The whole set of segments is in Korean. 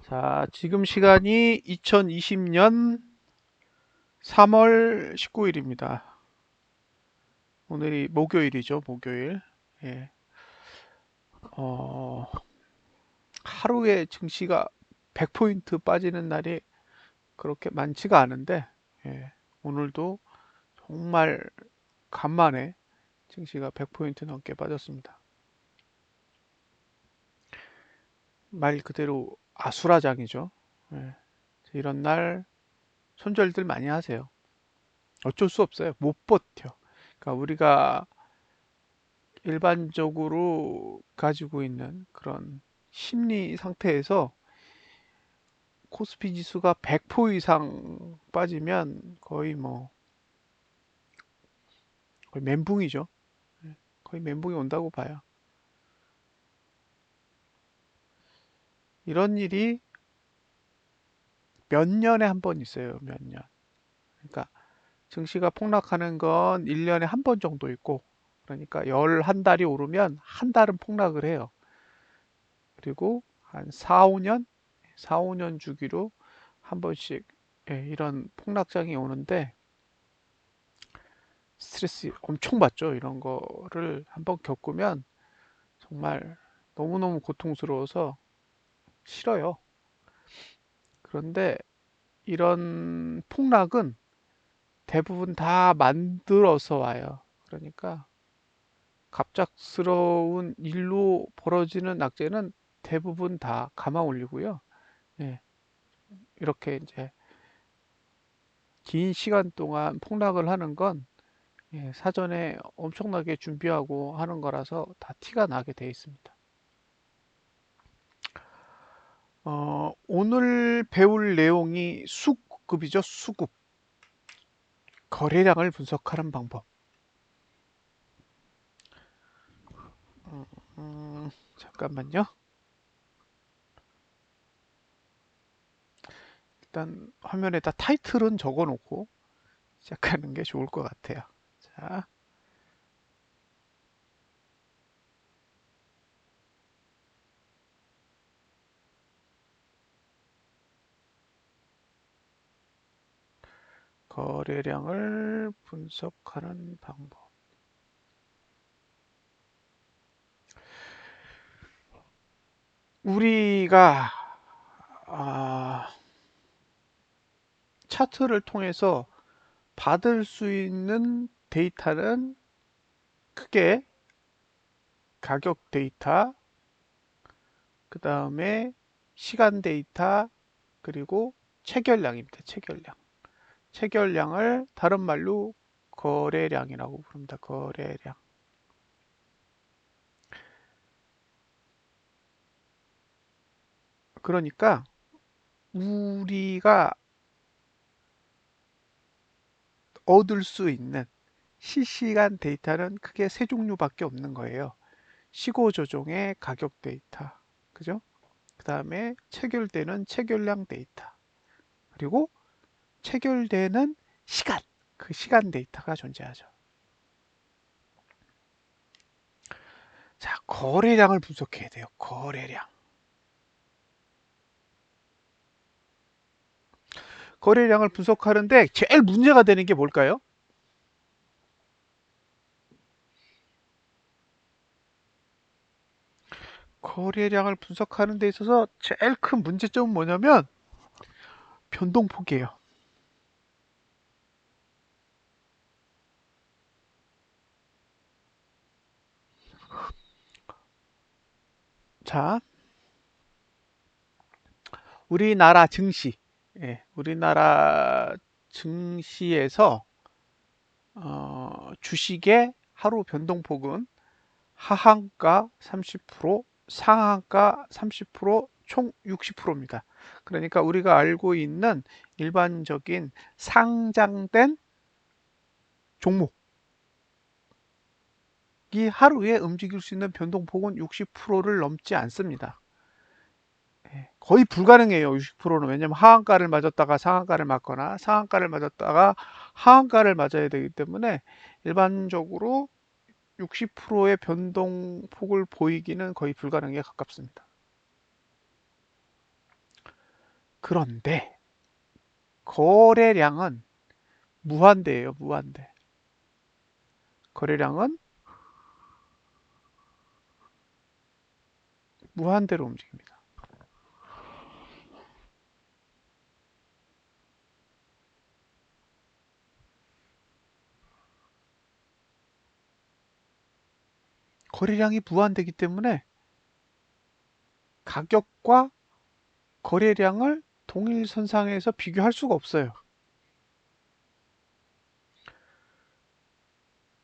자, 지금 시간이 2020년 3월 19일입니다. 오늘이 목요일이죠, 목요일. 예. 어, 하루에 증시가 100포인트 빠지는 날이 그렇게 많지가 않은데, 예. 오늘도 정말 간만에 증시가 100포인트 넘게 빠졌습니다. 말 그대로 아수라장이죠. 예. 이런 날 손절들 많이 하세요. 어쩔 수 없어요. 못 버텨. 그러니까 우리가 일반적으로 가지고 있는 그런 심리 상태에서 코스피 지수가 100포 이상 빠지면 거의 멘붕이죠. 거의 멘붕이 온다고 봐요. 이런 일이 몇 년에 한 번 있어요. 몇 년. 그러니까 증시가 폭락하는 건 1년에 한 번 정도 있고, 그러니까 11달이 오르면 한 달은 폭락을 해요. 그리고 한 4, 5년? 4, 5년 주기로 한 번씩, 예, 이런 폭락장이 오는데 스트레스 엄청 받죠. 이런 거를 한번 겪으면 정말 너무너무 고통스러워서 싫어요. 그런데 이런 폭락은 대부분 다 만들어서 와요. 그러니까 갑작스러운 일로 벌어지는 악재는 대부분 다 감아 올리고요. 예, 이렇게 이제 긴 시간 동안 폭락을 하는 건, 예, 사전에 엄청나게 준비하고 하는 거라서 다 티가 나게 돼 있습니다. 오늘 배울 내용이 수급이죠. 수급. 거래량을 분석하는 방법. 잠깐만요. 일단 화면에다 타이틀은 적어 놓고 시작하는 게 좋을 것 같아요. 자, 거래량을 분석하는 방법. 우리가 아, 차트를 통해서 받을 수 있는 데이터는 크게 가격 데이터, 그 다음에 시간 데이터, 그리고 체결량입니다. 체결량. 체결량을 다른 말로 거래량이라고 부릅니다. 거래량. 그러니까 우리가 얻을 수 있는 실시간 데이터는 크게 세 종류밖에 없는 거예요. 시고 조종의 가격 데이터, 그죠? 그 다음에 체결되는 체결량 데이터, 그리고 체결되는 시간, 그 시간 데이터가 존재하죠. 자, 거래량을 분석해야 돼요. 거래량. 거래량을 분석하는데 제일 문제가 되는 게 뭘까요? 거래량을 분석하는 데 있어서 제일 큰 문제점은 뭐냐면 변동폭이에요. 자, 우리나라 증시, 예, 우리나라 증시에서 주식의 하루 변동폭은 하한가 30%, 상한가 30%, 총 60%입니다. 그러니까 우리가 알고 있는 일반적인 상장된 종목이 하루에 움직일 수 있는 변동폭은 60%를 넘지 않습니다. 예, 거의 불가능해요. 60%는. 왜냐하면 하한가를 맞았다가 상한가를 맞거나 상한가를 맞았다가 하한가를 맞아야 되기 때문에 일반적으로 60%의 변동폭을 보이기는 거의 불가능에 가깝습니다. 그런데 거래량은 무한대예요. 무한대. 거래량은 무한대로 움직입니다. 거래량이 무한대이기 때문에 가격과 거래량을 동일선상에서 비교할 수가 없어요.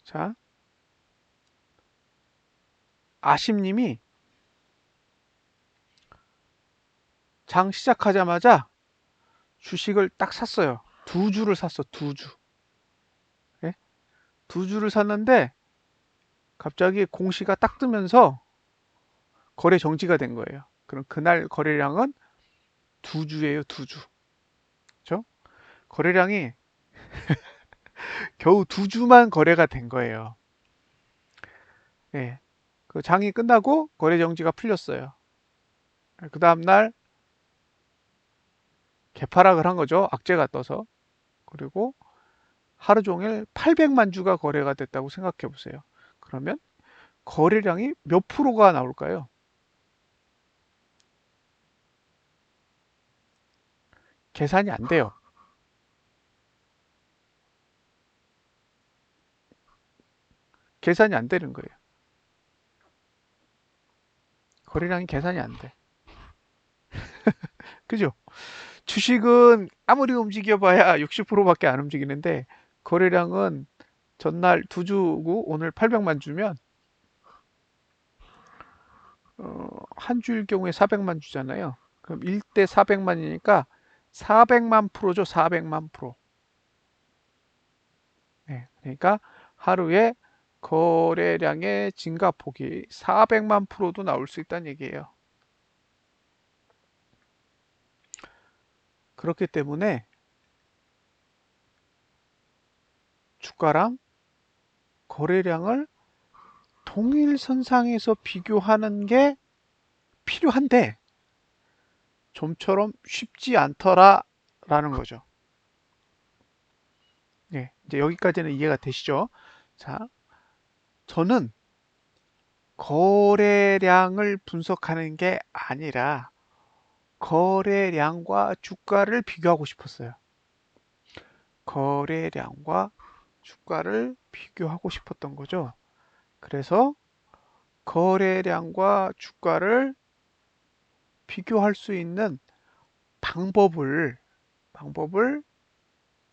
자, 아심님이 장 시작하자마자 주식을 딱 샀어요. 두 주를 샀어. 두 주. 예? 두 주를 샀는데 갑자기 공시가 딱 뜨면서 거래 정지가 된 거예요. 그럼 그날 거래량은 두 주예요. 두 주. 그렇죠? 거래량이 겨우 두 주만 거래가 된 거예요. 예. 그 장이 끝나고 거래 정지가 풀렸어요. 그 다음날 개파락을 한 거죠. 악재가 떠서. 그리고 하루 종일 800만 주가 거래가 됐다고 생각해 보세요. 그러면 거래량이 몇 프로가 나올까요? 계산이 안 돼요. 계산이 안 되는 거예요. 거래량이 계산이 안 돼. 그죠? 주식은 아무리 움직여봐야 60%밖에 안 움직이는데 거래량은 전날 두 주고 오늘 800만 주면 한 주일 경우에 400만 주잖아요. 그럼 1대 400만이니까 400만 프로죠. 400만 프로. 네, 그러니까 하루에 거래량의 증가폭이 400만 프로도 나올 수 있다는 얘기예요. 그렇기 때문에 주가랑 거래량을 동일선상에서 비교하는 게 필요한데 좀처럼 쉽지 않더라라는 거죠. 네, 이제 여기까지는 이해가 되시죠? 자, 저는 거래량을 분석하는 게 아니라 거래량과 주가를 비교하고 싶었어요. 거래량과 주가를 비교하고 싶었던 거죠. 그래서 거래량과 주가를 비교할 수 있는 방법을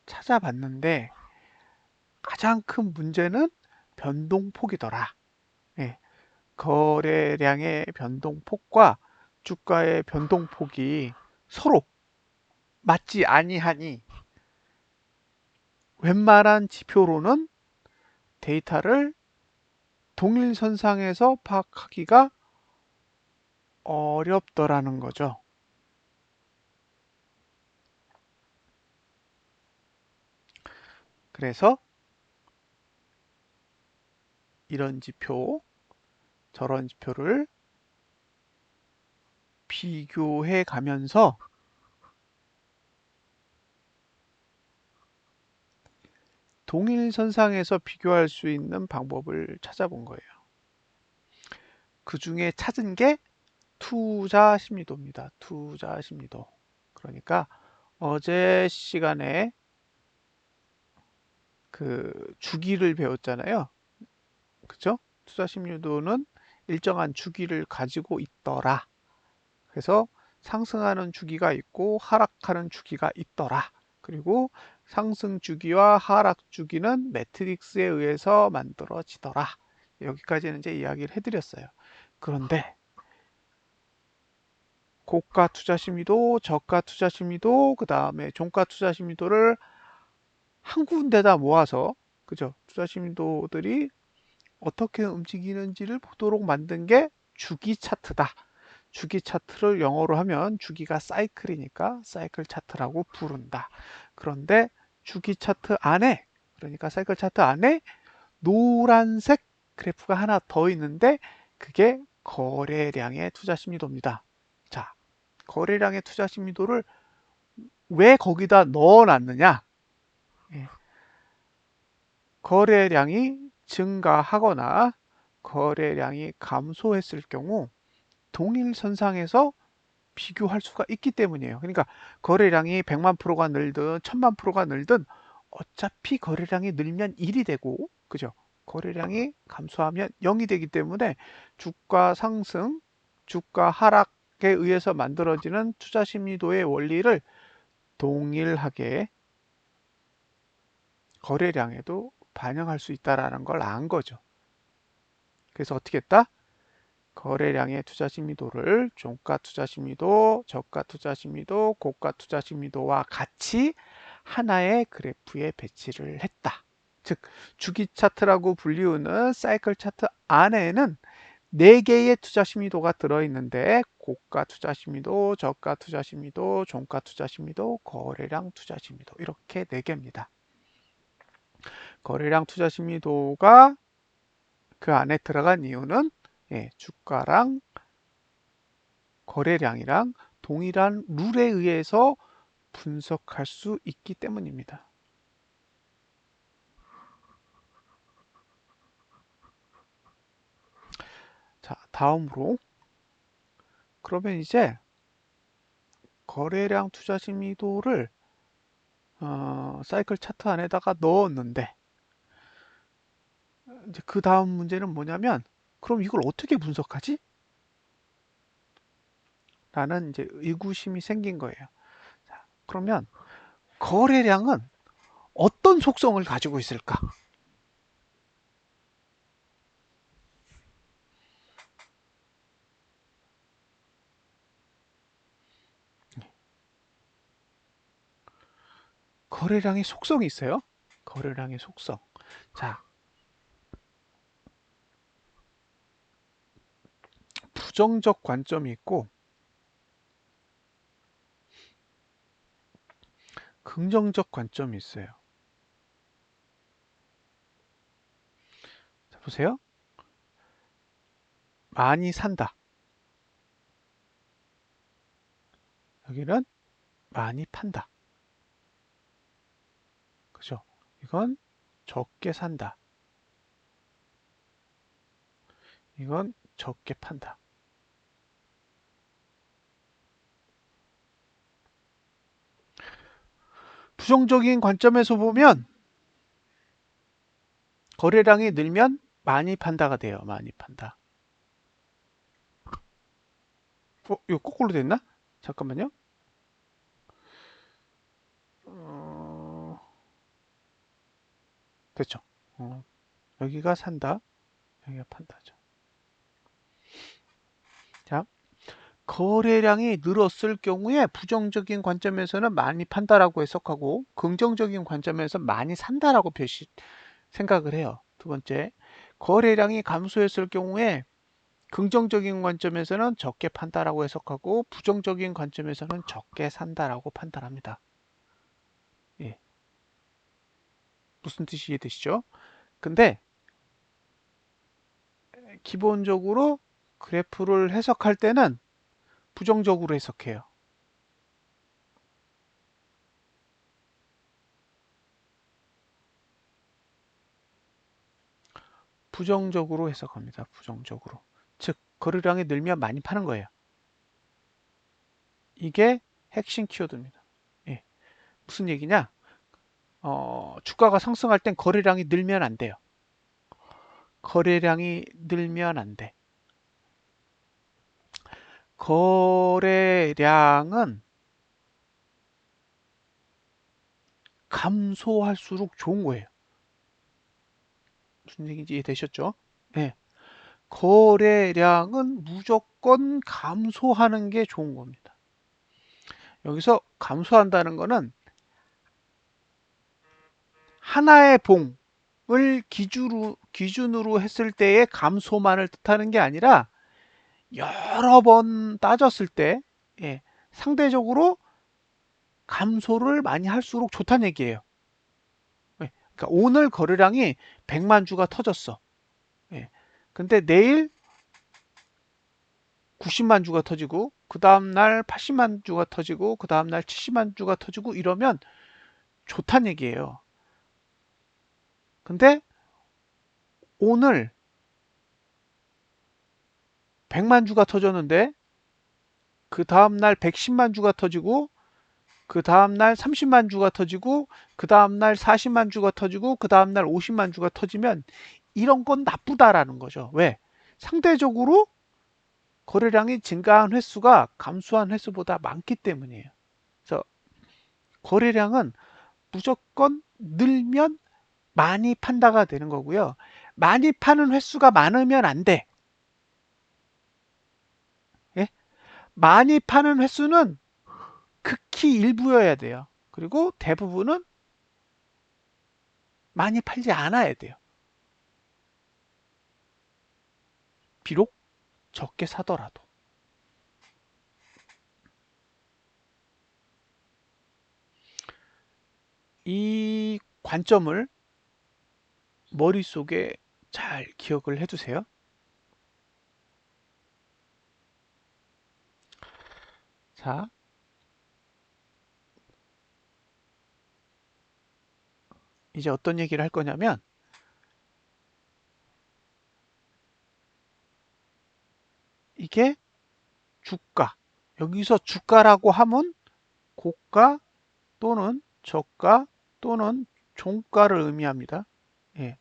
찾아봤는데 가장 큰 문제는 변동폭이더라. 예, 거래량의 변동폭과 주가의 변동폭이 서로 맞지 아니하니 웬만한 지표로는 데이터를 동일선상에서 파악하기가 어렵더라는 거죠. 그래서 이런 지표, 저런 지표를 비교해 가면서 동일선상에서 비교할 수 있는 방법을 찾아본 거예요. 그 중에 찾은 게 투자 심리도입니다. 투자 심리도. 그러니까 어제 시간에 그 주기를 배웠잖아요. 그죠? 투자 심리도는 일정한 주기를 가지고 있더라. 그래서 상승하는 주기가 있고 하락하는 주기가 있더라. 그리고 상승 주기와 하락 주기는 매트릭스에 의해서 만들어지더라. 여기까지는 이제 이야기를 해드렸어요. 그런데 고가 투자 심리도, 저가 투자 심리도, 그 다음에 종가 투자 심리도를 한 군데다 모아서, 그죠? 투자 심리도들이 어떻게 움직이는지를 보도록 만든 게 주기 차트다. 주기 차트를 영어로 하면 주기가 사이클이니까 사이클 차트라고 부른다. 그런데 주기 차트 안에, 그러니까 사이클 차트 안에 노란색 그래프가 하나 더 있는데 그게 거래량의 투자 심리도입니다. 자, 거래량의 투자 심리도를 왜 거기다 넣어놨느냐? 예. 거래량이 증가하거나 거래량이 감소했을 경우 동일선상에서 비교할 수가 있기 때문이에요. 그러니까 거래량이 100만 프로가 늘든 1000만 프로가 늘든 어차피 거래량이 늘면 1이 되고, 그죠? 거래량이 감소하면 0이 되기 때문에 주가 상승, 주가 하락에 의해서 만들어지는 투자 심리도의 원리를 동일하게 거래량에도 반영할 수 있다는 걸 안 거죠. 그래서 어떻게 했다? 거래량의 투자 심리도를 종가 투자 심리도, 저가 투자 심리도, 고가 투자 심리도와 같이 하나의 그래프에 배치를 했다. 즉, 주기 차트라고 불리우는 사이클 차트 안에는 4개의 투자 심리도가 들어있는데, 고가 투자 심리도, 저가 투자 심리도, 종가 투자 심리도, 거래량 투자 심리도, 이렇게 4개입니다. 거래량 투자 심리도가 그 안에 들어간 이유는 주가랑 거래량이랑 동일한 룰에 의해서 분석할 수 있기 때문입니다. 자, 다음으로 그러면 이제 거래량 투자 심리도를 사이클 차트 안에다가 넣었는데, 이제 그 다음 문제는 뭐냐면, 그럼 이걸 어떻게 분석하지? 라는 이제 의구심이 생긴 거예요. 자, 그러면 거래량은 어떤 속성을 가지고 있을까? 거래량의 속성이 있어요. 거래량의 속성. 자, 부정적 관점이 있고 긍정적 관점이 있어요. 자, 보세요. 많이 산다. 여기는 많이 판다. 그죠? 이건 적게 산다. 이건 적게 판다. 부정적인 관점에서 보면 거래량이 늘면 많이 판다가 돼요. 많이 판다. 이거 거꾸로 됐나? 잠깐만요. 됐죠. 여기가 산다. 여기가 판다죠. 자, 거래량이 늘었을 경우에 부정적인 관점에서는 많이 판다라고 해석하고 긍정적인 관점에서 많이 산다라고 생각을 해요. 두 번째, 거래량이 감소했을 경우에 긍정적인 관점에서는 적게 판다라고 해석하고 부정적인 관점에서는 적게 산다라고 판단합니다. 예. 무슨 뜻이 이해되시죠? 근데 기본적으로 그래프를 해석할 때는 부정적으로 해석해요. 부정적으로 해석합니다. 부정적으로. 즉, 거래량이 늘면 많이 파는 거예요. 이게 핵심 키워드입니다. 예. 무슨 얘기냐? 주가가 상승할 땐 거래량이 늘면 안 돼요. 거래량이 늘면 안 돼. 거래량은 감소할수록 좋은 거예요. 무슨 얘기인지 이해되셨죠? 네. 거래량은 무조건 감소하는 게 좋은 겁니다. 여기서 감소한다는 거는 하나의 봉을 기준으로 했을 때의 감소만을 뜻하는 게 아니라 여러 번 따졌을 때 상대적으로 감소를 많이 할수록 좋다는 얘기예요. 그러니까 오늘 거래량이 100만 주가 터졌어. 근데 내일 90만 주가 터지고 그 다음날 80만 주가 터지고 그 다음날 70만 주가 터지고 이러면 좋단 얘기예요. 근데 오늘 100만 주가 터졌는데 그 다음날 110만 주가 터지고 그 다음날 30만 주가 터지고 그 다음날 40만 주가 터지고 그 다음날 50만 주가 터지면 이런 건 나쁘다라는 거죠. 왜? 상대적으로 거래량이 증가한 횟수가 감소한 횟수보다 많기 때문이에요. 그래서 거래량은 무조건 늘면 많이 판다가 되는 거고요. 많이 파는 횟수가 많으면 안 돼. 예? 많이 파는 횟수는 극히 일부여야 돼요. 그리고 대부분은 많이 팔지 않아야 돼요. 비록 적게 사더라도. 이 관점을 머릿속에 잘 기억을 해두세요. 자, 이제 어떤 얘기를 할 거냐면 이게 주가. 여기서 주가라고 하면 고가 또는 저가 또는 종가를 의미합니다. 예,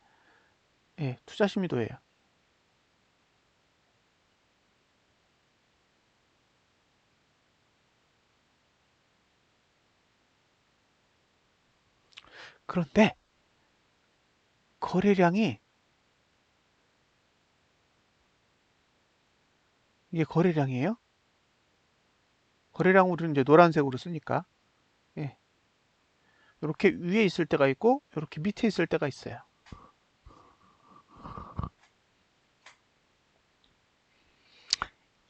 예, 투자 심의도예요. 그런데 거래량이 이게 거래량이에요. 거래량 우리는 이제 노란색으로 쓰니까 예, 이렇게 위에 있을 때가 있고 이렇게 밑에 있을 때가 있어요.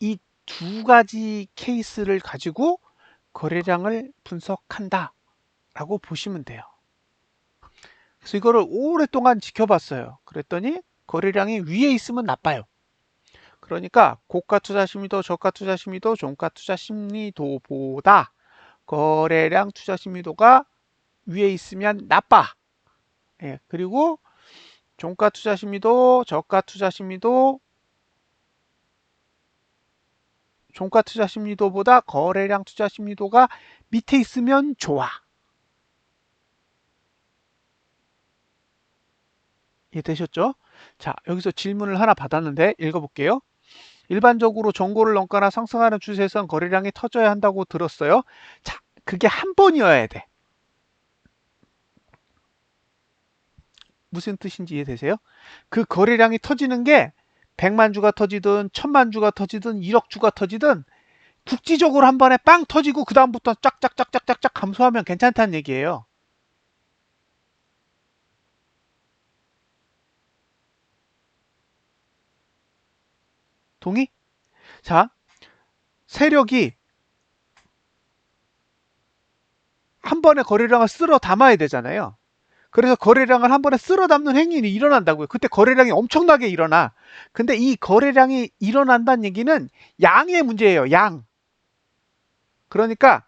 이 두 가지 케이스를 가지고 거래량을 분석한다 라고 보시면 돼요. 그래서 이거를 오랫동안 지켜봤어요. 그랬더니 거래량이 위에 있으면 나빠요. 그러니까 고가 투자 심리도, 저가 투자 심리도, 종가 투자 심리도보다 거래량 투자 심리도가 위에 있으면 나빠. 예, 그리고 종가 투자 심리도, 저가 투자 심리도, 종가 투자 심리도보다 거래량 투자 심리도가 밑에 있으면 좋아. 이해되셨죠? 자, 여기서 질문을 하나 받았는데 읽어볼게요. 일반적으로 정고를 넘거나 상승하는 추세에선 거래량이 터져야 한다고 들었어요. 자, 그게 한 번이어야 돼. 무슨 뜻인지 이해되세요? 그 거래량이 터지는 게 100만 주가 터지든 1000만 주가 터지든 1억 주가 터지든 국지적으로 한 번에 빵 터지고 그 다음부터 쫙쫙쫙쫙쫙 감소하면 괜찮다는 얘기예요. 동의? 자, 세력이 한 번에 거래량을 쓸어 담아야 되잖아요. 그래서 거래량을 한 번에 쓸어 담는 행위는 일어난다고요. 그때 거래량이 엄청나게 일어나. 근데 이 거래량이 일어난다는 얘기는 양의 문제예요. 양. 그러니까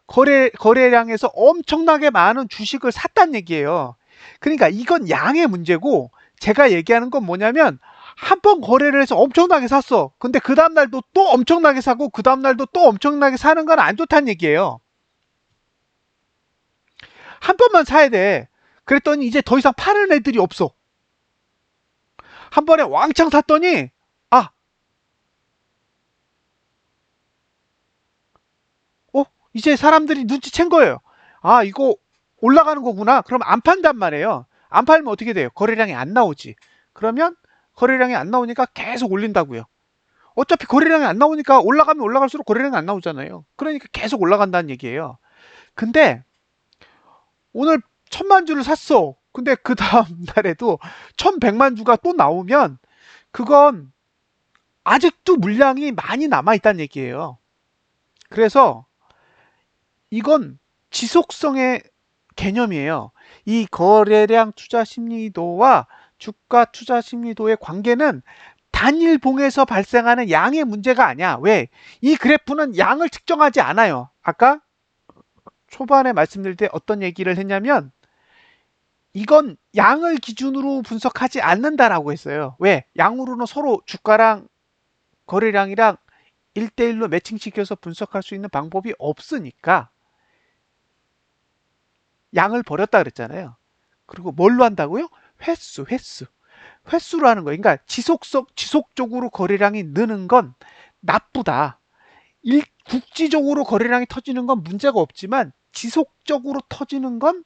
거래량에서 엄청나게 많은 주식을 샀다는 얘기예요. 그러니까 이건 양의 문제고 제가 얘기하는 건 뭐냐면 한 번 거래를 해서 엄청나게 샀어. 근데 그 다음날도 또 엄청나게 사고 그 다음날도 또 엄청나게 사는 건 안 좋다는 얘기예요. 한 번만 사야 돼. 그랬더니 이제 더 이상 파는 애들이 없어. 한 번에 왕창 샀더니 아, 이제 사람들이 눈치챈 거예요. 아, 이거 올라가는 거구나. 그럼 안 판단 말이에요. 안 팔면 어떻게 돼요? 거래량이 안 나오지. 그러면 거래량이 안 나오니까 계속 올린다고요. 어차피 거래량이 안 나오니까 올라가면 올라갈수록 거래량이 안 나오잖아요. 그러니까 계속 올라간다는 얘기예요. 근데 오늘 1000만 주를 샀어. 근데 그 다음 날에도 1100만 주가 또 나오면 그건 아직도 물량이 많이 남아있다는 얘기예요. 그래서 이건 지속성의 개념이에요. 이 거래량 투자 심리도와 주가 투자 심리도의 관계는 단일봉에서 발생하는 양의 문제가 아니야. 왜? 이 그래프는 양을 측정하지 않아요. 아까 초반에 말씀드릴 때 어떤 얘기를 했냐면 이건 양을 기준으로 분석하지 않는다라고 했어요. 왜? 양으로는 서로 주가랑 거래량이랑 1대1로 매칭시켜서 분석할 수 있는 방법이 없으니까 양을 버렸다 그랬잖아요. 그리고 뭘로 한다고요? 횟수. 횟수로 하는 거예요. 그러니까 지속적으로 거래량이 느는 건 나쁘다. 국지적으로 거래량이 터지는 건 문제가 없지만 지속적으로 터지는 건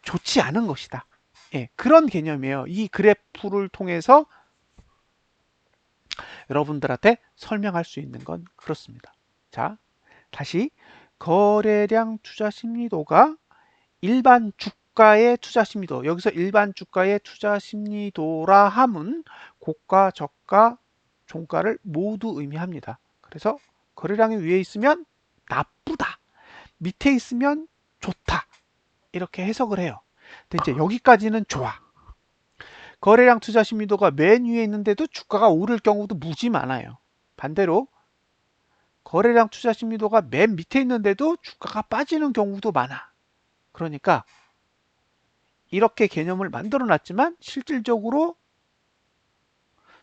좋지 않은 것이다. 예, 그런 개념이에요. 이 그래프를 통해서 여러분들한테 설명할 수 있는 건 그렇습니다. 자, 다시 거래량 투자 심리도가 일반 주가의 투자 심리도, 여기서 일반 주가의 투자 심리도라 함은 고가, 저가, 종가를 모두 의미합니다. 그래서 거래량이 위에 있으면 나쁘다, 밑에 있으면 좋다, 이렇게 해석을 해요. 근데 이제 여기까지는 좋아. 거래량 투자 심리도가 맨 위에 있는데도 주가가 오를 경우도 무지 많아요. 반대로 거래량 투자 심리도가 맨 밑에 있는데도 주가가 빠지는 경우도 많아. 그러니까 이렇게 개념을 만들어 놨지만 실질적으로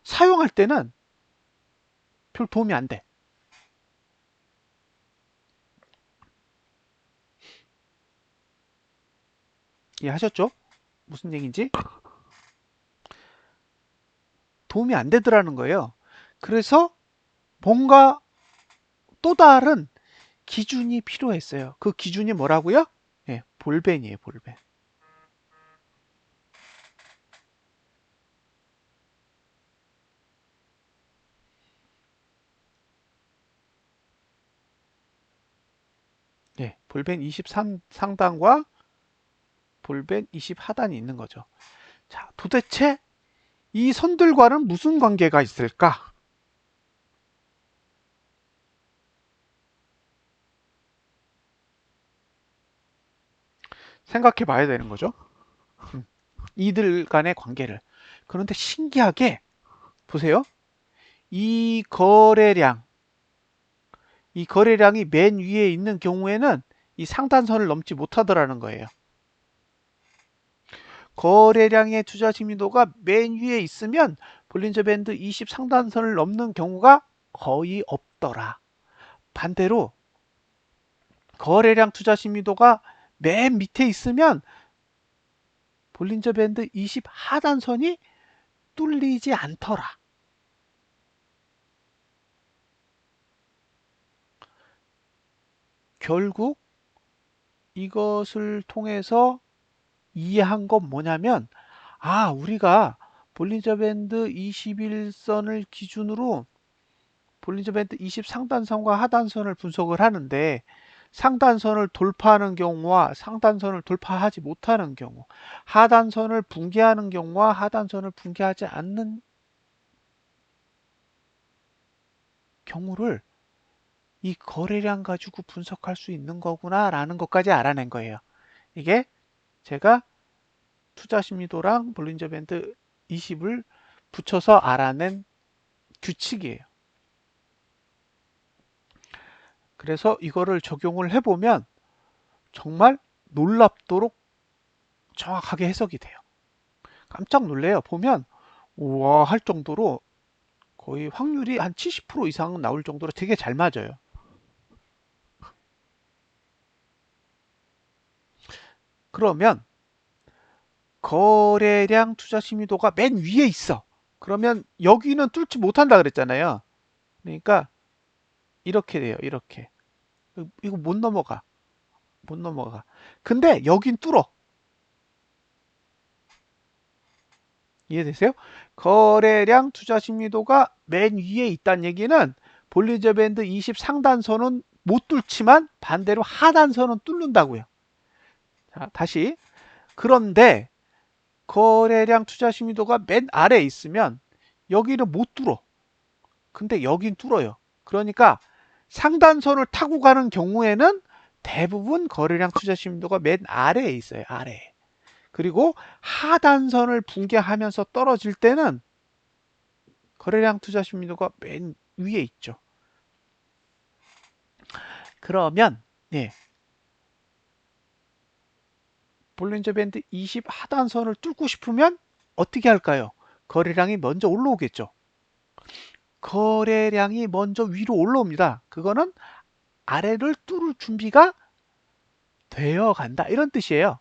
사용할 때는 별 도움이 안 돼. 이해하셨죠? 무슨 얘기인지? 도움이 안 되더라는 거예요. 그래서 뭔가 또 다른 기준이 필요했어요. 그 기준이 뭐라고요? 네, 볼벤이에요, 볼벤. 네, 볼벤 23 상단과 볼벤 20 하단이 있는 거죠. 자, 도대체 이 선들과는 무슨 관계가 있을까? 생각해 봐야 되는 거죠. 이들 간의 관계를. 그런데 신기하게 보세요. 이 거래량, 이 거래량이 맨 위에 있는 경우에는 이 상단선을 넘지 못하더라는 거예요. 거래량의 투자 심리도가 맨 위에 있으면 볼린저 밴드 20 상단선을 넘는 경우가 거의 없더라. 반대로 거래량 투자 심리도가 맨 밑에 있으면 볼린저 밴드 20 하단선이 뚫리지 않더라. 결국 이것을 통해서 이해한 건 뭐냐면, 아, 우리가 볼린저 밴드 21선을 기준으로 볼린저 밴드 20 상단선과 하단선을 분석을 하는데, 상단선을 돌파하는 경우와 상단선을 돌파하지 못하는 경우, 하단선을 붕괴하는 경우와 하단선을 붕괴하지 않는 경우를 이 거래량 가지고 분석할 수 있는 거구나 라는 것까지 알아낸 거예요. 이게 제가 투자 심리도랑 볼린저 밴드 20을 붙여서 알아낸 규칙이에요. 그래서 이거를 적용을 해보면 정말 놀랍도록 정확하게 해석이 돼요. 깜짝 놀래요. 보면 우와 할 정도로 거의 확률이 한 70% 이상은 나올 정도로 되게 잘 맞아요. 그러면 거래량 투자 심리도가 맨 위에 있어. 그러면 여기는 뚫지 못한다 그랬잖아요. 그러니까 이렇게 돼요. 이렇게. 이거 못 넘어가. 못 넘어가. 근데 여긴 뚫어. 이해되세요? 거래량 투자 심리도가 맨 위에 있다는 얘기는 볼리저 밴드 20 상단선은 못 뚫지만 반대로 하단선은 뚫는다고요. 자, 다시. 그런데 거래량 투자 심리도가 맨 아래에 있으면 여기는 못 뚫어. 근데 여긴 뚫어요. 그러니까 상단선을 타고 가는 경우에는 대부분 거래량 투자 심리도가 맨 아래에 있어요. 아래에. 그리고 하단선을 붕괴하면서 떨어질 때는 거래량 투자 신뢰도가 맨 위에 있죠. 그러면 볼린저 밴드 20 하단선을 뚫고 싶으면 어떻게 할까요? 거래량이 먼저 올라오겠죠. 거래량이 먼저 위로 올라옵니다. 그거는 아래를 뚫을 준비가 되어 간다, 이런 뜻이에요.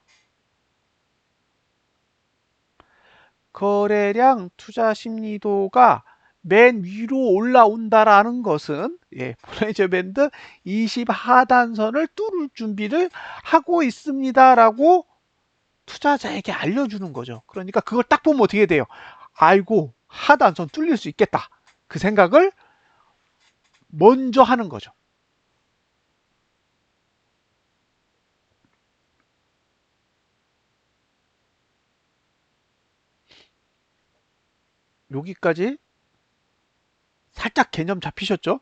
거래량 투자 심리도가 맨 위로 올라온다라는 것은 볼린저 밴드 20 하단선을 뚫을 준비를 하고 있습니다라고 투자자에게 알려주는 거죠. 그러니까 그걸 딱 보면 어떻게 돼요? 아이고, 하단선 뚫릴 수 있겠다, 그 생각을 먼저 하는 거죠. 여기까지 살짝 개념 잡히셨죠?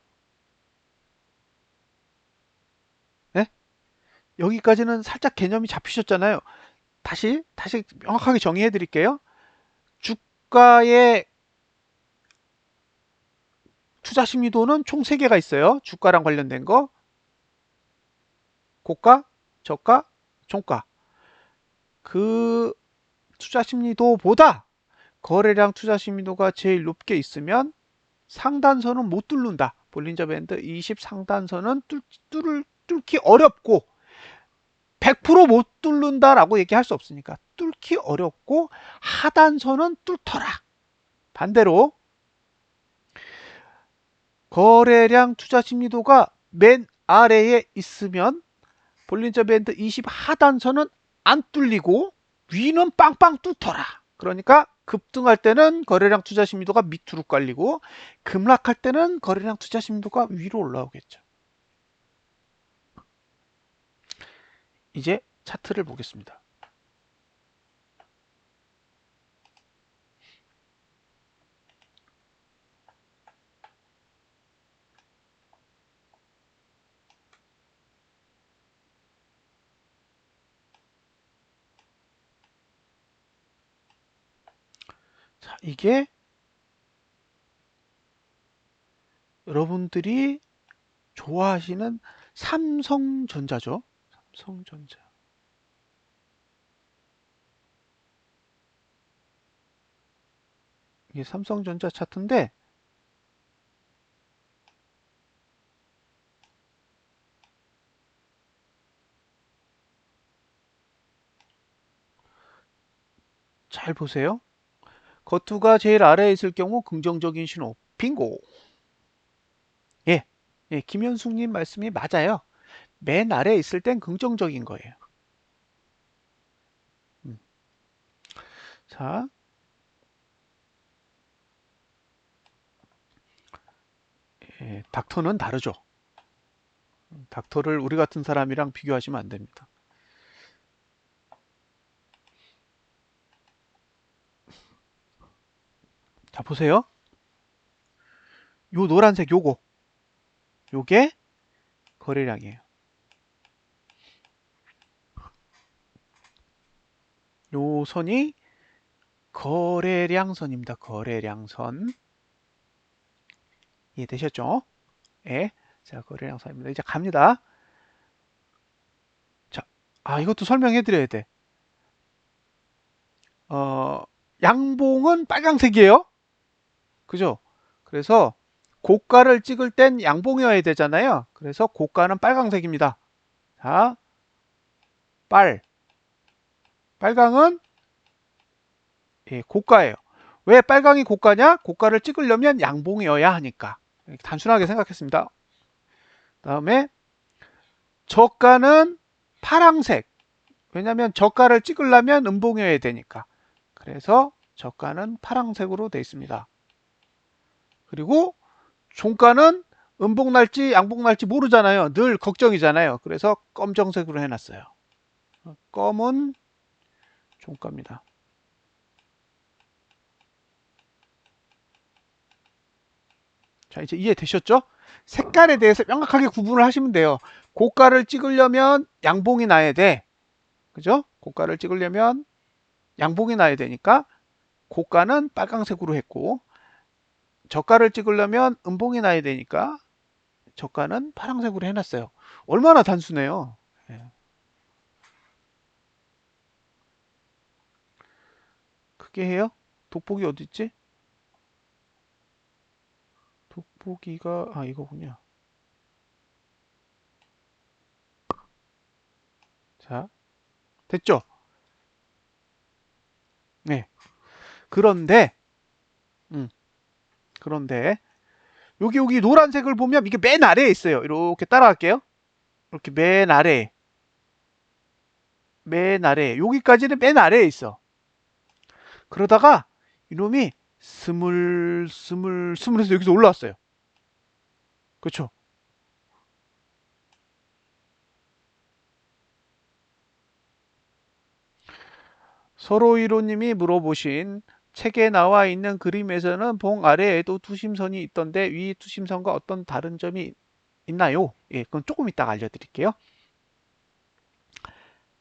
네? 여기까지는 살짝 개념이 잡히셨잖아요. 다시 명확하게 정의해 드릴게요. 주가의 투자 심리도는 총 3개가 있어요. 주가랑 관련된 거. 고가, 저가, 종가. 그 투자 심리도보다 거래량 투자 심리도가 제일 높게 있으면 상단선은 못 뚫는다. 볼린저 밴드 20 상단선은 뚫기 어렵고 100%못 뚫는다라고 얘기할 수 없으니까 뚫기 어렵고 하단선은 뚫더라. 반대로 거래량 투자 심리도가 맨 아래에 있으면 볼린저 밴드 20 하단선은 안 뚫리고 위는 빵빵 뚫더라. 그러니까 급등할 때는 거래량 투자 심리도가 밑으로 깔리고 급락할 때는 거래량 투자 심리도가 위로 올라오겠죠. 이제 차트를 보겠습니다. 자, 이게 여러분들이 좋아하시는 삼성전자죠. 삼성전자. 이게 삼성전자 차트인데 잘 보세요. 겉두가 제일 아래에 있을 경우 긍정적인 신호. 빙고. 예, 김현숙님 말씀이 맞아요. 맨 아래에 있을 땐 긍정적인 거예요. 자, 닥터는 다르죠. 닥터를 우리 같은 사람이랑 비교하시면 안 됩니다. 자, 보세요. 요 노란색 요게 거래량이에요. 요 선이 거래량선입니다. 거래량선. 이해되셨죠? 예. 자, 거래량선입니다. 이제 갑니다. 자, 이것도 설명해 드려야 돼. 양봉은 빨강색이에요. 그죠? 그래서 고가를 찍을 땐 양봉이어야 되잖아요. 그래서 고가는 빨강색입니다. 자, 빨강은 고가예요. 왜 빨강이 고가냐? 고가를 찍으려면 양봉이어야 하니까. 단순하게 생각했습니다. 다음에 저가는 파랑색. 왜냐하면 저가를 찍으려면 음봉이어야 되니까. 그래서 저가는 파랑색으로 되어 있습니다. 그리고 종가는 음봉 날지 양봉 날지 모르잖아요. 늘 걱정이잖아요. 그래서 검정색으로 해놨어요. 검은 종가입니다. 자, 이제 이해되셨죠? 색깔에 대해서 명확하게 구분을 하시면 돼요. 고가를 찍으려면 양봉이 나야 돼. 그죠? 고가를 찍으려면 양봉이 나야 되니까 고가는 빨강색으로 했고, 저가를 찍으려면 음봉이 나야 되니까 저가는 파란색으로 해놨어요. 얼마나 단순해요. 예. 크게 해요. 돋보기 어디 있지? 돋보기가 이거군요. 자, 됐죠? 네. 그런데 음, 그런데 여기 노란색을 보면 이게 맨 아래에 있어요. 이렇게 따라갈게요. 이렇게 맨 아래 여기까지는 맨 아래에 있어. 그러다가 이놈이 스물스물스물해서 여기서 올라왔어요. 그렇죠? 서로이로님이 물어보신 책에 나와 있는 그림에서는 봉 아래에도 투심선이 있던데 위 투심선과 어떤 다른 점이 있나요? 예, 그건 조금 이따가 알려드릴게요.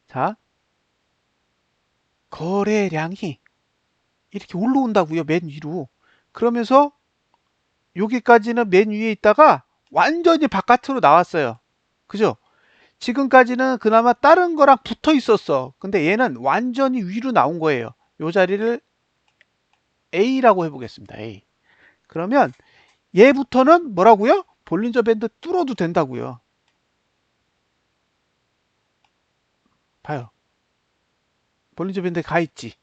자, 거래량이 이렇게 올라온다고요, 맨 위로. 그러면서 여기까지는 맨 위에 있다가 완전히 바깥으로 나왔어요. 그죠? 지금까지는 그나마 다른 거랑 붙어 있었어. 근데 얘는 완전히 위로 나온 거예요. 이 자리를 A라고 해보겠습니다. A. 그러면 얘부터는 뭐라고요? 볼린저 밴드 뚫어도 된다고요. 봐요. 볼린저 밴드 가 있지.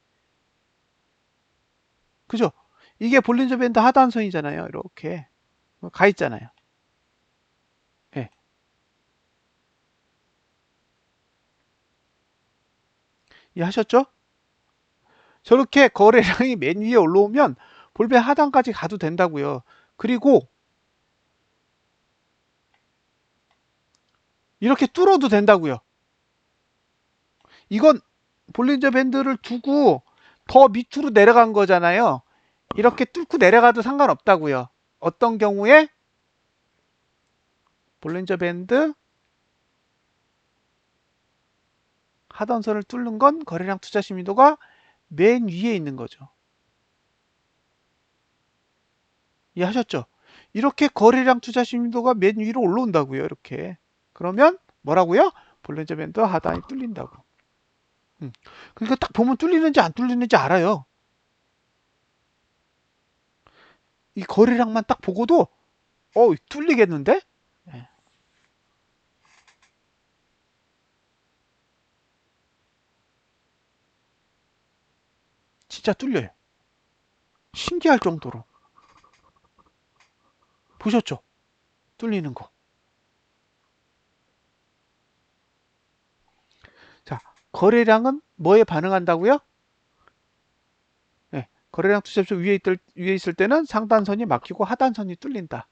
그죠? 이게 볼린저 밴드 하단선이잖아요. 이렇게 가 있잖아요. 예. 이해하셨죠? 저렇게 거래량이 맨 위에 올라오면 볼배 하단까지 가도 된다고요. 그리고 이렇게 뚫어도 된다고요. 이건 볼린저 밴드를 두고 더 밑으로 내려간 거잖아요. 이렇게 뚫고 내려가도 상관없다고요. 어떤 경우에 볼린저 밴드 하단선을 뚫는 건 거래량 투자 심리도가 맨 위에 있는 거죠. 이해하셨죠? 이렇게 거래량 투자 심리도가 맨 위로 올라온다고요. 이렇게. 그러면 뭐라고요? 볼린저 밴드 하단이 뚫린다고. 그러니까 딱 보면 뚫리는지 안 뚫리는지 알아요. 이 거래량만 딱 보고도 뚫리겠는데? 예, 진짜 뚫려요. 신기할 정도로. 보셨죠? 뚫리는 거. 자, 거래량은 뭐에 반응한다고요? 네, 거래량 투자표 위에 있을 때는 상단선이 막히고 하단선이 뚫린다.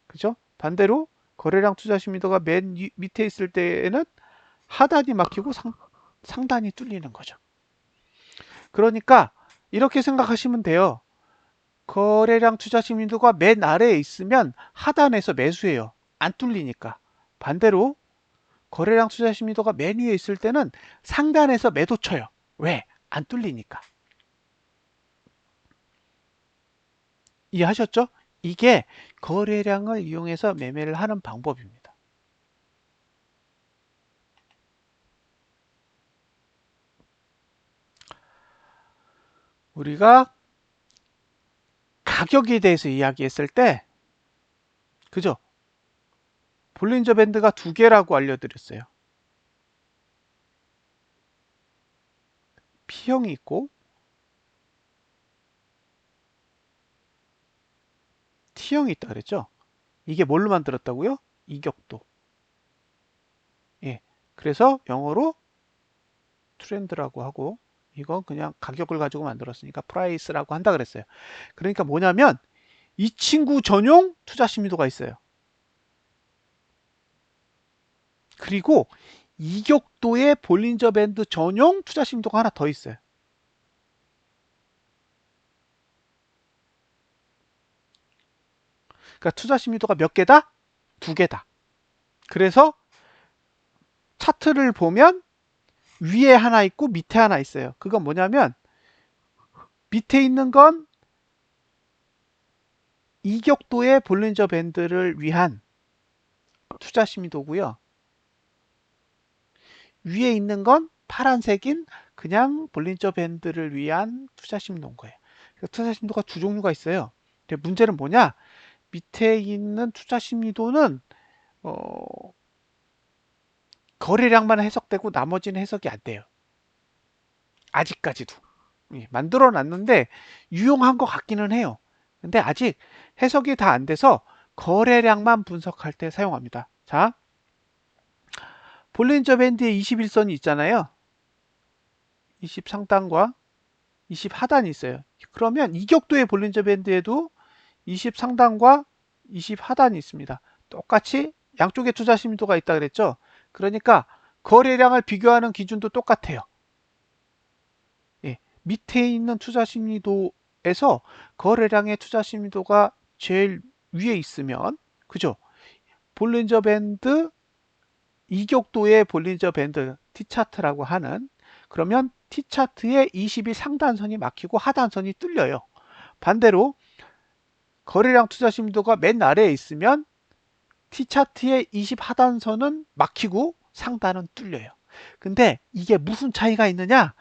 그죠? 반대로 거래량 투자 심리도가 맨 밑에 있을 때에는 하단이 막히고 상단이 뚫리는 거죠. 그러니까 이렇게 생각하시면 돼요. 거래량 투자 심리도가 맨 아래에 있으면 하단에서 매수해요. 안 뚫리니까. 반대로 거래량 투자 심리도가 맨 위에 있을 때는 상단에서 매도 쳐요. 왜? 안 뚫리니까. 이해하셨죠? 이게 거래량을 이용해서 매매를 하는 방법입니다. 우리가 가격에 대해서 이야기했을 때, 그죠? 볼린저 밴드가 두 개라고 알려드렸어요. P형이 있고 T형이 있다 그랬죠? 이게 뭘로 만들었다고요? 이격도. 예. 그래서 영어로 트렌드라고 하고 이건 그냥 가격을 가지고 만들었으니까 프라이스라고 한다 그랬어요. 그러니까 뭐냐면 이 친구 전용 투자 심리도가 있어요. 그리고 이격도의 볼린저 밴드 전용 투자 심리도가 하나 더 있어요. 그러니까 투자 심리도가 몇 개다? 두 개다. 그래서 차트를 보면 위에 하나 있고 밑에 하나 있어요. 그건 뭐냐면 밑에 있는 건 이격도의 볼린저 밴드를 위한 투자 심리도고요. 위에 있는 건 파란색인 그냥 볼린저 밴드를 위한 투자 심리도인 거예요. 투자 심리도가 두 종류가 있어요. 근데 문제는 뭐냐? 밑에 있는 투자 심리도는 거래량만 해석되고 나머지는 해석이 안 돼요. 아직까지도. 만들어 놨는데 유용한 것 같기는 해요. 근데 아직 해석이 다 안 돼서 거래량만 분석할 때 사용합니다. 자, 볼린저 밴드에 21선이 있잖아요. 20 상단과 20 하단이 있어요. 그러면 이격도의 볼린저 밴드에도 20 상단과 20 하단이 있습니다. 똑같이 양쪽에 투자 심도가 있다 그랬죠. 그러니까 거래량을 비교하는 기준도 똑같아요. 예, 밑에 있는 투자 심리도에서 거래량의 투자 심리도가 제일 위에 있으면, 그죠? 볼린저 밴드, 이격도의 볼린저 밴드 T차트라고 하는, 그러면 T차트에 20이 상단선이 막히고 하단선이 뚫려요. 반대로 거래량 투자 심리도가 맨 아래에 있으면 T차트의 20 하단선은 막히고 상단은 뚫려요. 근데 이게 무슨 차이가 있느냐?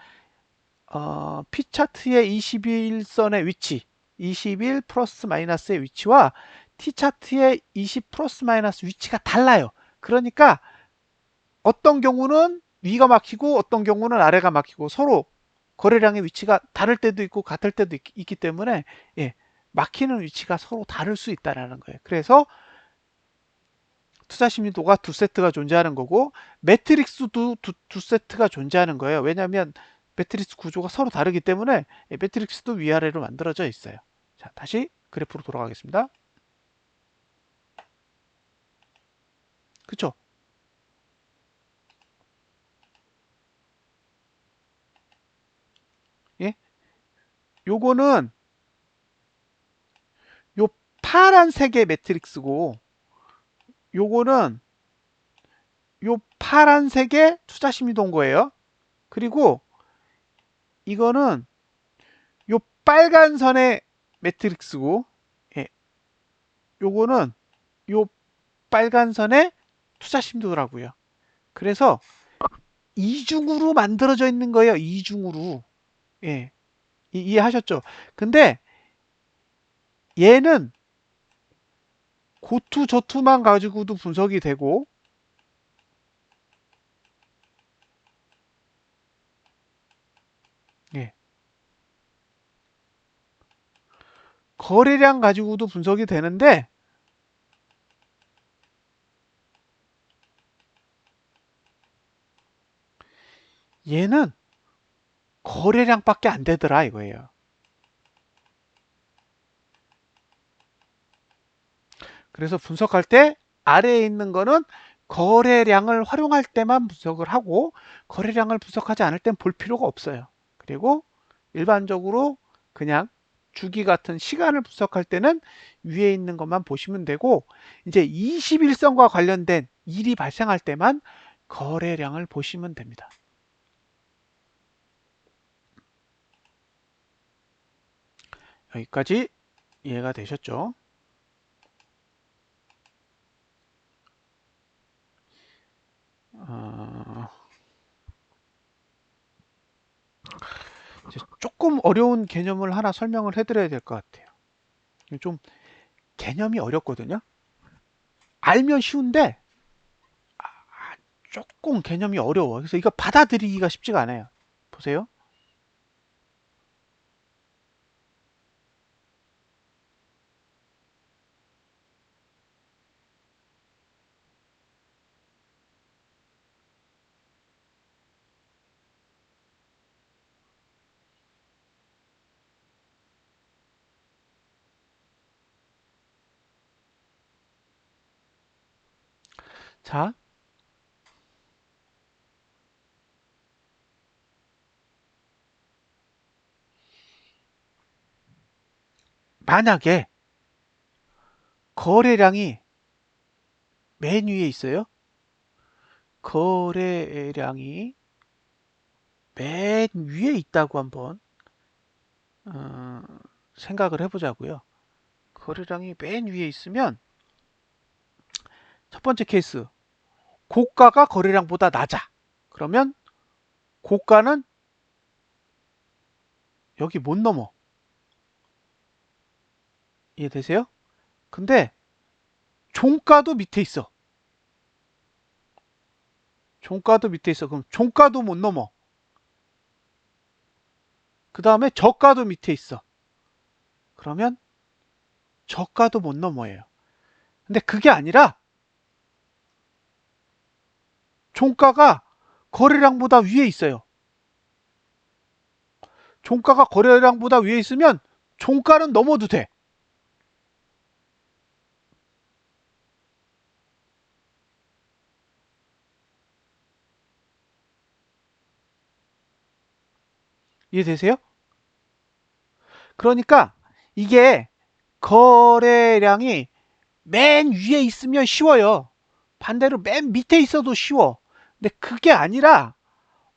P차트의 21선의 위치, 21 플러스 마이너스의 위치와 T차트의 20 플러스 마이너스 위치가 달라요. 그러니까 어떤 경우는 위가 막히고 어떤 경우는 아래가 막히고 서로 거래량의 위치가 다를 때도 있고 같을 때도 있기 때문에, 예, 막히는 위치가 서로 다를 수 있다는 거예요. 그래서 투자 심리도가 두 세트가 존재하는 거고 매트릭스도 두 세트가 존재하는 거예요. 왜냐하면 매트릭스 구조가 서로 다르기 때문에 매트릭스도 위아래로 만들어져 있어요. 자, 다시 그래프로 돌아가겠습니다. 그쵸? 예? 요거는 요 파란색의 매트릭스고 요거는 요 파란색의 투자 심리도인 거예요. 그리고 이거는 요 빨간 선의 매트릭스고, 예, 요거는 요 빨간 선의 투자 심리도라고요. 그래서 이중으로 만들어져 있는 거예요. 이중으로. 예. 이해하셨죠? 근데 얘는 고투 저투만 가지고도 분석이 되고, 예. 거래량 가지고도 분석이 되는데, 얘는 거래량밖에 안 되더라 이거예요. 그래서 분석할 때 아래에 있는 거는 거래량을 활용할 때만 분석을 하고 거래량을 분석하지 않을 땐 볼 필요가 없어요. 그리고 일반적으로 그냥 주기 같은 시간을 분석할 때는 위에 있는 것만 보시면 되고, 이제 21선과 관련된 일이 발생할 때만 거래량을 보시면 됩니다. 여기까지 이해가 되셨죠? 어, 이제 조금 어려운 개념을 하나 설명을 해드려야 될 것 같아요. 좀 개념이 어렵거든요. 알면 쉬운데 조금 개념이 어려워. 그래서 이거 받아들이기가 쉽지가 않아요. 보세요. 자, 만약에 거래량이 맨 위에 있어요. 거래량이 맨 위에 있다고 한번 어, 생각을 해보자고요. 거래량이 맨 위에 있으면 첫 번째 케이스 고가가 거래량보다 낮아. 그러면 고가는 여기 못 넘어. 이해되세요? 근데 종가도 밑에 있어. 종가도 밑에 있어. 그럼 종가도 못 넘어. 그 다음에 저가도 밑에 있어. 그러면 저가도 못 넘어요. 근데 그게 아니라 종가가 거래량보다 위에 있어요. 종가가 거래량보다 위에 있으면 종가는 넘어도 돼. 이해되세요? 그러니까 이게 거래량이 맨 위에 있으면 쉬워요. 반대로 맨 밑에 있어도 쉬워. 근데 그게 아니라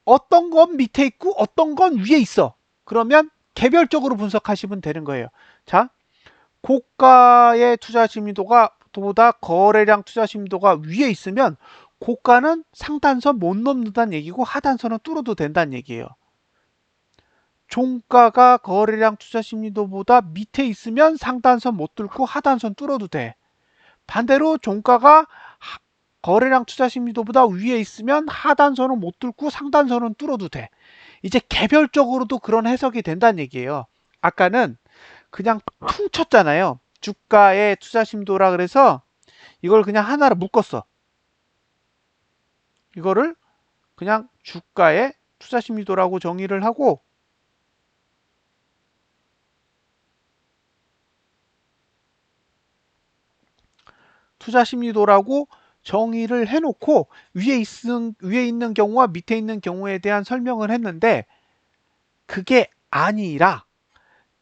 어떤 건 밑에 있고 어떤 건 위에 있어. 그러면 개별적으로 분석하시면 되는 거예요. 자, 고가의 투자 심리도가 보다 거래량 투자 심리도가 위에 있으면 고가는 상단선 못 넘는다는 얘기고 하단선은 뚫어도 된다는 얘기예요. 종가가 거래량 투자 심리도보다 밑에 있으면 상단선 못 뚫고 하단선 뚫어도 돼. 반대로 종가가 거래량 투자 심리도보다 위에 있으면 하단선은 못 뚫고 상단선은 뚫어도 돼. 이제 개별적으로도 그런 해석이 된다는 얘기예요. 아까는 그냥 퉁쳤잖아요. 주가의 투자 심도라 그래서 이걸 그냥 하나로 묶었어. 이거를 그냥 주가의 투자 심리도라고 정의를 하고 투자 심리도라고 정의를 해놓고 위에 있는 경우와 밑에 있는 경우에 대한 설명을 했는데 그게 아니라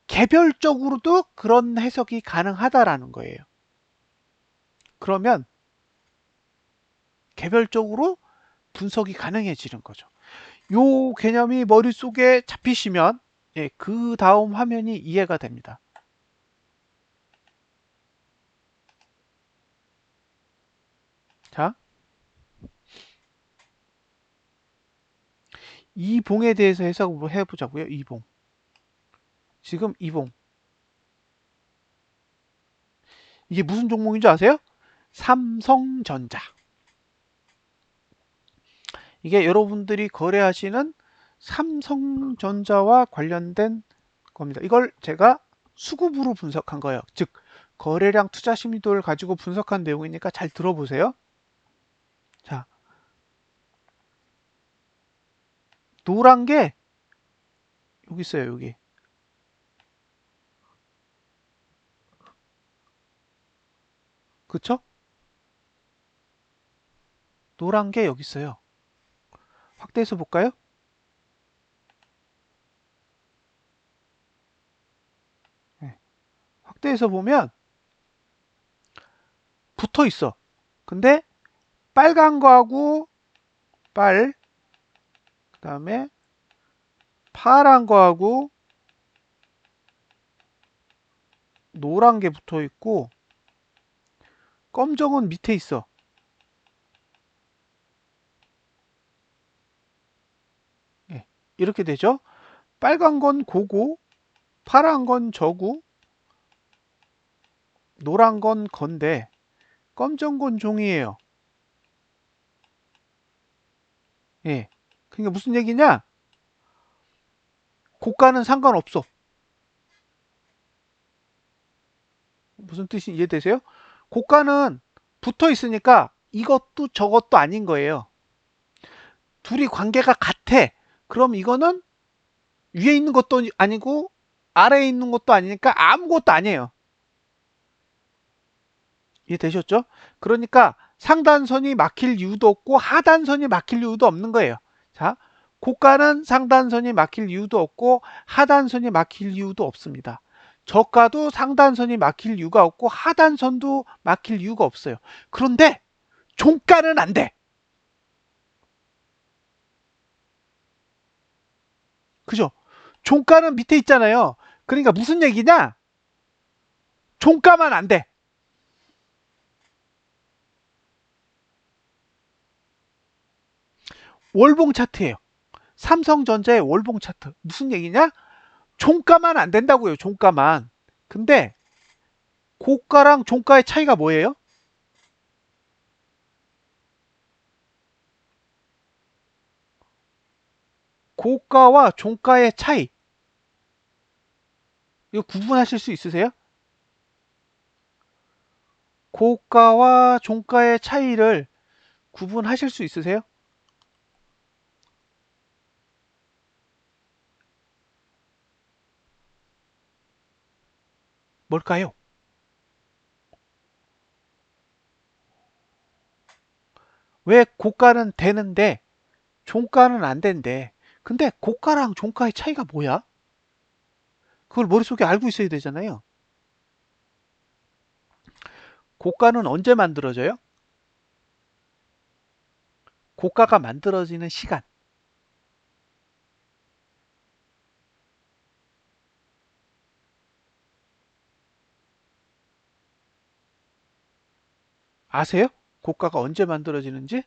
개별적으로도 그런 해석이 가능하다라는 거예요. 그러면 개별적으로 분석이 가능해지는 거죠. 요 개념이 머릿속에 잡히시면 예, 그 다음 화면이 이해가 됩니다. 자, 이봉에 대해서 해석을 해보자고요. 이봉. 지금 이봉. 이게 무슨 종목인 줄 아세요? 삼성전자. 이게 여러분들이 거래하시는 삼성전자와 관련된 겁니다. 이걸 제가 수급으로 분석한 거예요. 즉 거래량 투자 심리도를 가지고 분석한 내용이니까 잘 들어보세요. 자, 노란 게 여기 있어요. 여기. 그쵸? 노란 게 여기 있어요. 확대해서 볼까요? 네. 확대해서 보면 붙어 있어. 근데 빨간 거하고 그다음에 파란 거하고 노란 게 붙어 있고 검정은 밑에 있어. 예, 이렇게 되죠. 빨간 건 고고, 파란 건 저고, 노란 건 건데 검정 건 종이에요. 예. 그러니까 무슨 얘기냐? 고가는 상관없어. 무슨 뜻이 이해되세요? 고가는 붙어 있으니까 이것도 저것도 아닌 거예요. 둘이 관계가 같아. 그럼 이거는 위에 있는 것도 아니고 아래에 있는 것도 아니니까 아무것도 아니에요. 이해되셨죠? 그러니까 상단선이 막힐 이유도 없고 하단선이 막힐 이유도 없는 거예요. 자, 고가는 상단선이 막힐 이유도 없고 하단선이 막힐 이유도 없습니다. 저가도 상단선이 막힐 이유가 없고 하단선도 막힐 이유가 없어요. 그런데 종가는 안 돼. 그죠? 종가는 밑에 있잖아요. 그러니까 무슨 얘기냐? 종가만 안 돼. 월봉 차트예요. 삼성전자의 월봉 차트. 무슨 얘기냐? 종가만 안 된다고요. 종가만. 근데 고가랑 종가의 차이가 뭐예요? 고가와 종가의 차이. 이거 구분하실 수 있으세요? 고가와 종가의 차이를 구분하실 수 있으세요? 뭘까요? 왜 고가는 되는데 종가는 안 된대? 근데 고가랑 종가의 차이가 뭐야? 그걸 머릿속에 알고 있어야 되잖아요. 고가는 언제 만들어져요? 고가가 만들어지는 시간. 아세요? 고가가 언제 만들어지는지?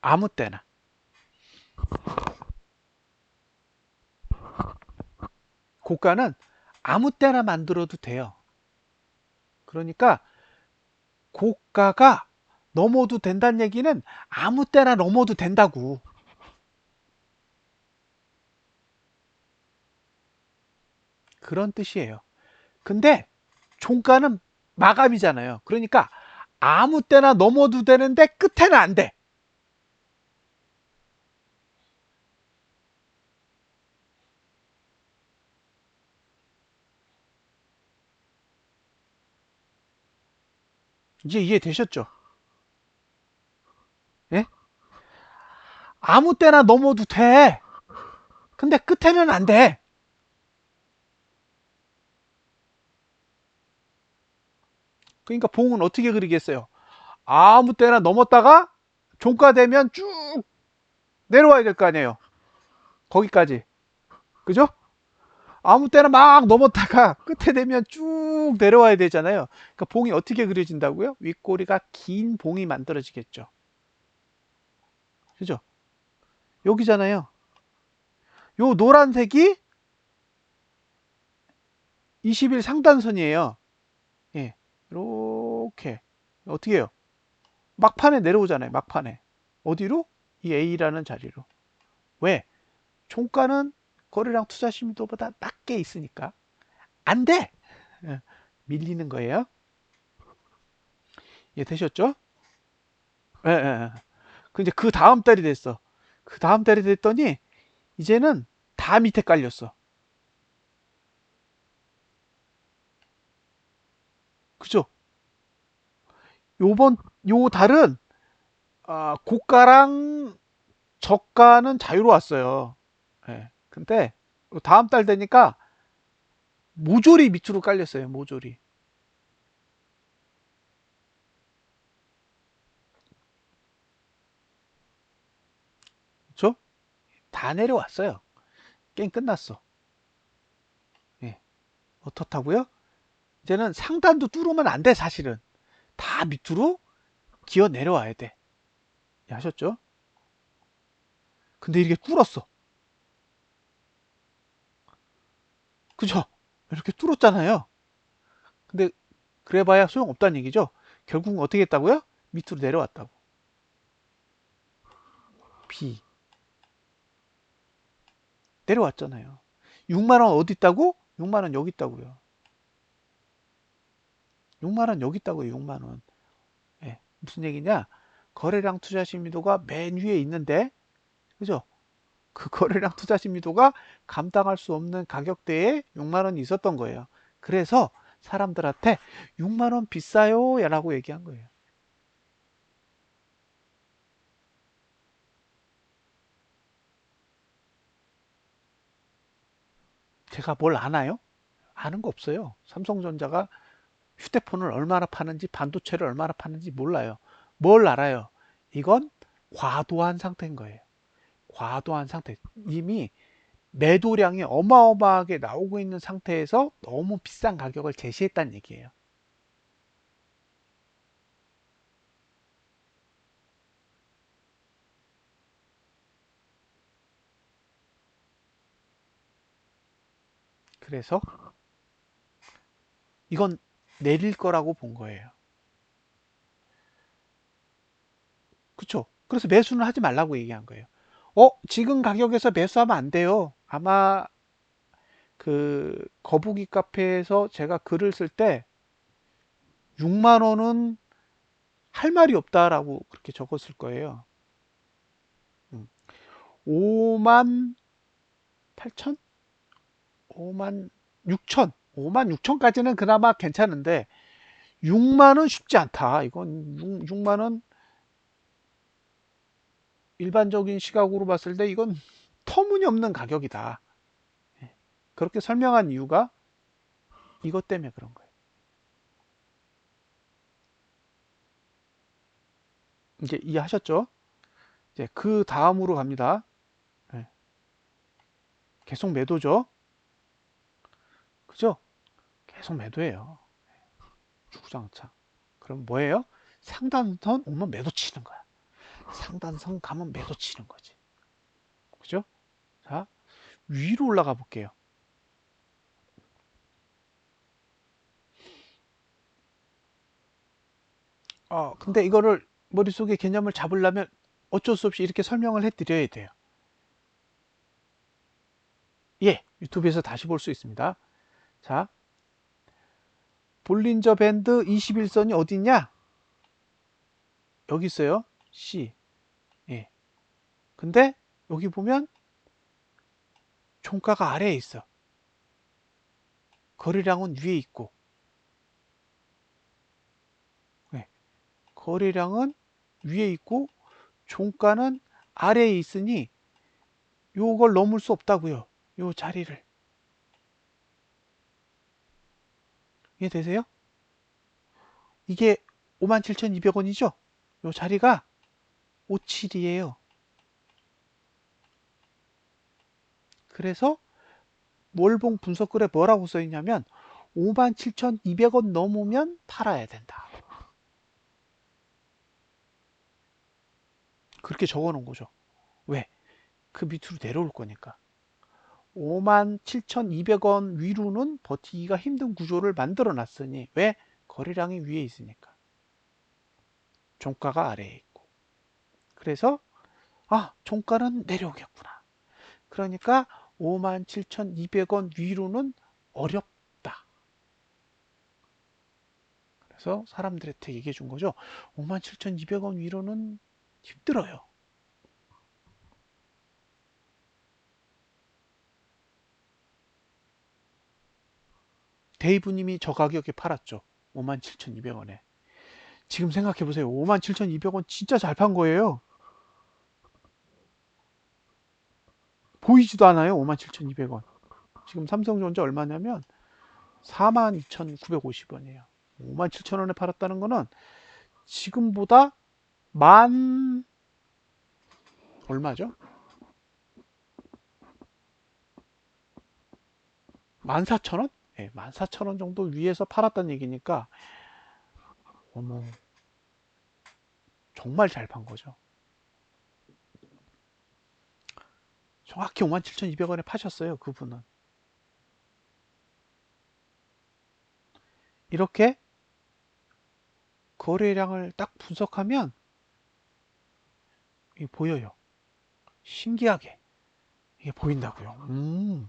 아무 때나. 고가는 아무 때나 만들어도 돼요. 그러니까 고가가 넘어도 된다는 얘기는 아무 때나 넘어도 된다고. 그런 뜻이에요. 근데 종가는 마감이잖아요. 그러니까 아무 때나 넘어도 되는데 끝에는 안 돼. 이제 이해되셨죠? 예? 아무 때나 넘어도 돼. 근데 끝에는 안 돼. 그러니까 봉은 어떻게 그리겠어요? 아무 때나 넘었다가 종가 되면 쭉 내려와야 될 거 아니에요. 거기까지. 그죠? 아무 때나 막 넘었다가 끝에 되면 쭉 내려와야 되잖아요. 그러니까 봉이 어떻게 그려진다고요? 윗꼬리가 긴 봉이 만들어지겠죠. 그죠? 여기잖아요. 요 노란색이 20일 상단선이에요. 예. 이렇게 어떻게 해요? 막판에 내려오잖아요. 막판에. 어디로? 이 A라는 자리로. 왜? 종가는 거래량 투자 심도보다 낮게 있으니까 안 돼. 예. 밀리는 거예요. 예, 되셨죠? 예, 예. 예. 근데 그 다음 달이 됐어. 그 다음 달이 됐더니 이제는 다 밑에 깔렸어. 그죠? 요번 요 달은 고가랑 저가는 자유로웠어요. 예. 근데 다음 달 되니까 모조리 밑으로 깔렸어요. 모조리. 그렇죠? 다 내려왔어요. 게임 끝났어. 예. 어떻다고요? 이제는 상단도 뚫으면 안 돼, 사실은. 다 밑으로 기어 내려와야 돼. 예, 아셨죠? 근데 이게 뚫었어. 그죠? 이렇게 뚫었잖아요. 근데 그래봐야 소용없다는 얘기죠. 결국은 어떻게 했다고요? 밑으로 내려왔다고. B. 내려왔잖아요. 6만 원 어디 있다고? 6만 원 여기 있다고요. 6만 원 여기 있다고요. 6만 원. 예. 무슨 얘기냐? 거래량 투자 심리도가 맨 위에 있는데, 그죠? 그 거래량 투자 심리도가 감당할 수 없는 가격대에 6만 원이 있었던 거예요. 그래서 사람들한테 6만 원 비싸요 라고 얘기한 거예요. 제가 뭘 아나요? 아는 거 없어요. 삼성전자가 휴대폰을 얼마나 파는지 반도체를 얼마나 파는지 몰라요. 뭘 알아요? 이건 과도한 상태인 거예요. 과도한 상태. 이미 매도량이 어마어마하게 나오고 있는 상태에서 너무 비싼 가격을 제시했다는 얘기예요. 그래서 이건 내릴 거라고 본 거예요. 그쵸? 그래서 매수는 하지 말라고 얘기한 거예요. 지금 가격에서 매수하면 안 돼요. 아마 그 거북이 카페에서 제가 글을 쓸 때 6만 원은 할 말이 없다라고 그렇게 적었을 거예요. 5만 8천? 5만 6천? 5만 6천까지는 그나마 괜찮은데 6만 원 쉽지 않다. 이건 6만 원 일반적인 시각으로 봤을 때 이건 터무니없는 가격이다. 그렇게 설명한 이유가 이것 때문에 그런 거예요. 이제 이해하셨죠? 이제 그 다음으로 갑니다. 네. 계속 매도죠. 그죠? 계속 매도예요. 주구장창. 그럼 뭐예요? 상단선 오면 매도 치는 거야. 상단선 가면 매도 치는 거지. 그죠? 자, 위로 올라가 볼게요. 근데 이거를 머릿속에 개념을 잡으려면 어쩔 수 없이 이렇게 설명을 해 드려야 돼요. 예, 유튜브에서 다시 볼 수 있습니다. 자, 볼린저 밴드 21선이 어디 있냐? 여기 있어요. C. 예. 근데 여기 보면 종가가 아래에 있어. 거래량은 위에 있고. 예. 거래량은 위에 있고 종가는 아래에 있으니 요걸 넘을 수 없다고요. 요 자리를. 이해되세요? 이게 57,200원이죠? 요 자리가 57이에요. 그래서 월봉 분석글에 뭐라고 써 있냐면 57,200원 넘으면 팔아야 된다. 그렇게 적어 놓은 거죠. 왜? 그 밑으로 내려올 거니까. 57,200원 위로는 버티기가 힘든 구조를 만들어 놨으니 왜? 거래량이 위에 있으니까. 종가가 아래에 있고. 그래서 종가는 내려오겠구나. 그러니까 57,200원 위로는 어렵다. 그래서 사람들한테 얘기해 준 거죠. 57,200원 위로는 힘들어요. 데이브님이 저 가격에 팔았죠. 57,200원에. 지금 생각해 보세요. 57,200원 진짜 잘 판 거예요. 보이지도 않아요. 57,200원. 지금 삼성전자 얼마냐면 42,950원이에요. 57,000원에 팔았다는 거는 지금보다 만 얼마죠? 14,000원? 네, 14,000원 정도 위에서 팔았다는 얘기니까 어머, 정말 잘 판 거죠. 정확히 57,200원에 파셨어요. 그분은. 이렇게 거래량을 딱 분석하면 이게 보여요. 신기하게 이게 보인다고요.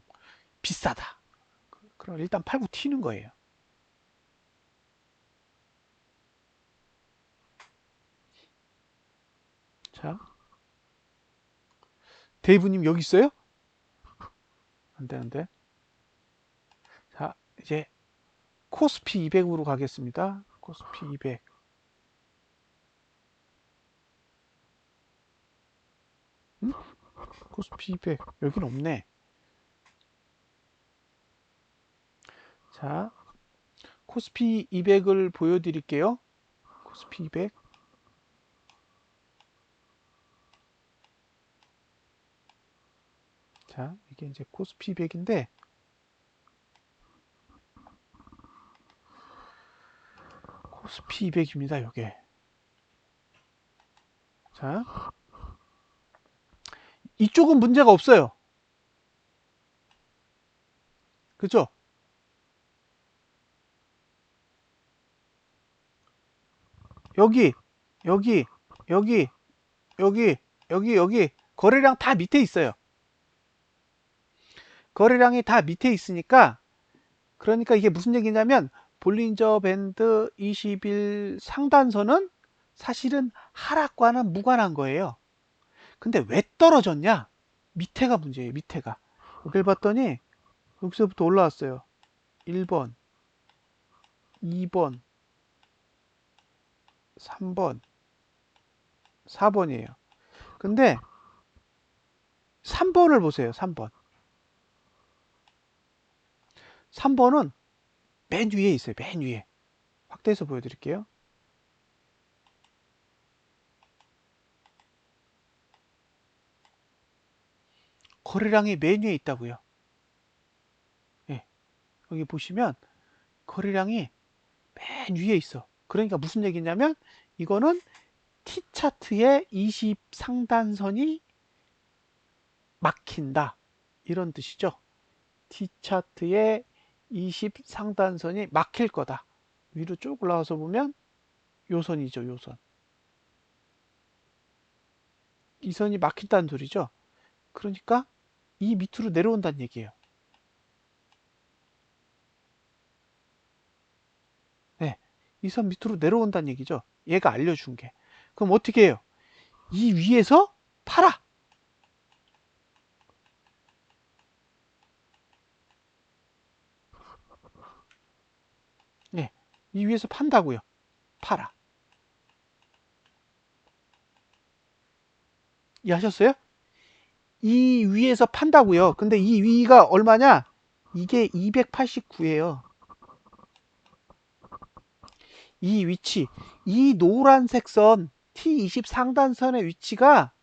비싸다. 그럼 일단 팔고 튀는 거예요. 자, 데이브님 여기 있어요? 안 되는데. 자, 이제 코스피 200으로 가겠습니다. 코스피 200. 응? 코스피 200. 여긴 없네. 자, 코스피 200을 보여드릴게요. 코스피 200. 자, 이게 이제 코스피 200인데 코스피 200입니다. 요게. 자, 이쪽은 문제가 없어요. 그죠? 여기, 여기, 여기, 여기, 여기 거래량 다 밑에 있어요. 거래량이 다 밑에 있으니까, 그러니까 이게 무슨 얘기냐면 볼린저 밴드 20일 상단선은 사실은 하락과는 무관한 거예요. 근데 왜 떨어졌냐? 밑에가 문제예요. 밑에가. 여길 봤더니 여기서부터 올라왔어요. 1번, 2번, 3번, 4번이에요. 근데 3번을 보세요. 3번. 3번은 맨 위에 있어요. 맨 위에. 확대해서 보여드릴게요. 거래량이 맨 위에 있다고요. 예, 여기 보시면 거래량이 맨 위에 있어. 그러니까 무슨 얘기냐면 이거는 T차트의 20 상단선이 막힌다. 이런 뜻이죠. T차트의 20 상단선이 막힐 거다. 위로 쭉 올라와서 보면 요 선이죠. 요 선. 이 선이 막힌다는 소리죠. 그러니까 이 밑으로 내려온다는 얘기예요. 네, 이 선 밑으로 내려온다는 얘기죠. 얘가 알려준 게. 그럼 어떻게 해요? 이 위에서 팔아. 네, 이 위에서 판다고요. 팔아. 이해하셨어요? 이 위에서 판다고요. 근데 이 위가 얼마냐? 이게 289예요. 이 위치, 이 노란색 선 T20 상단선의 위치가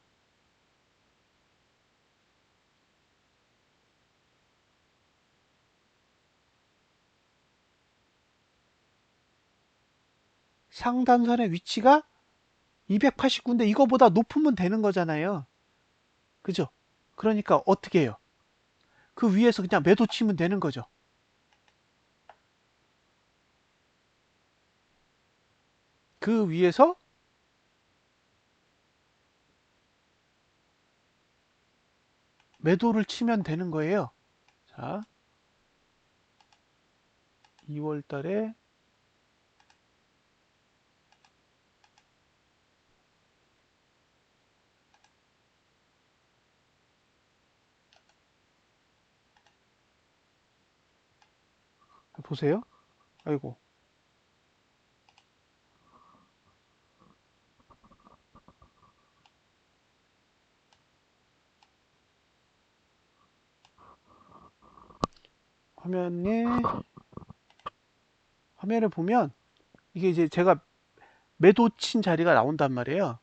상단선의 위치가 289인데 이거보다 높으면 되는 거잖아요. 그죠? 그러니까 어떻게 해요? 그 위에서 그냥 매도 치면 되는 거죠. 그 위에서 매도를 치면 되는 거예요. 자, 2월 달에 보세요. 아이고. 화면에 보면 이게 이제 제가 매도 친 자리가 나온단 말이에요.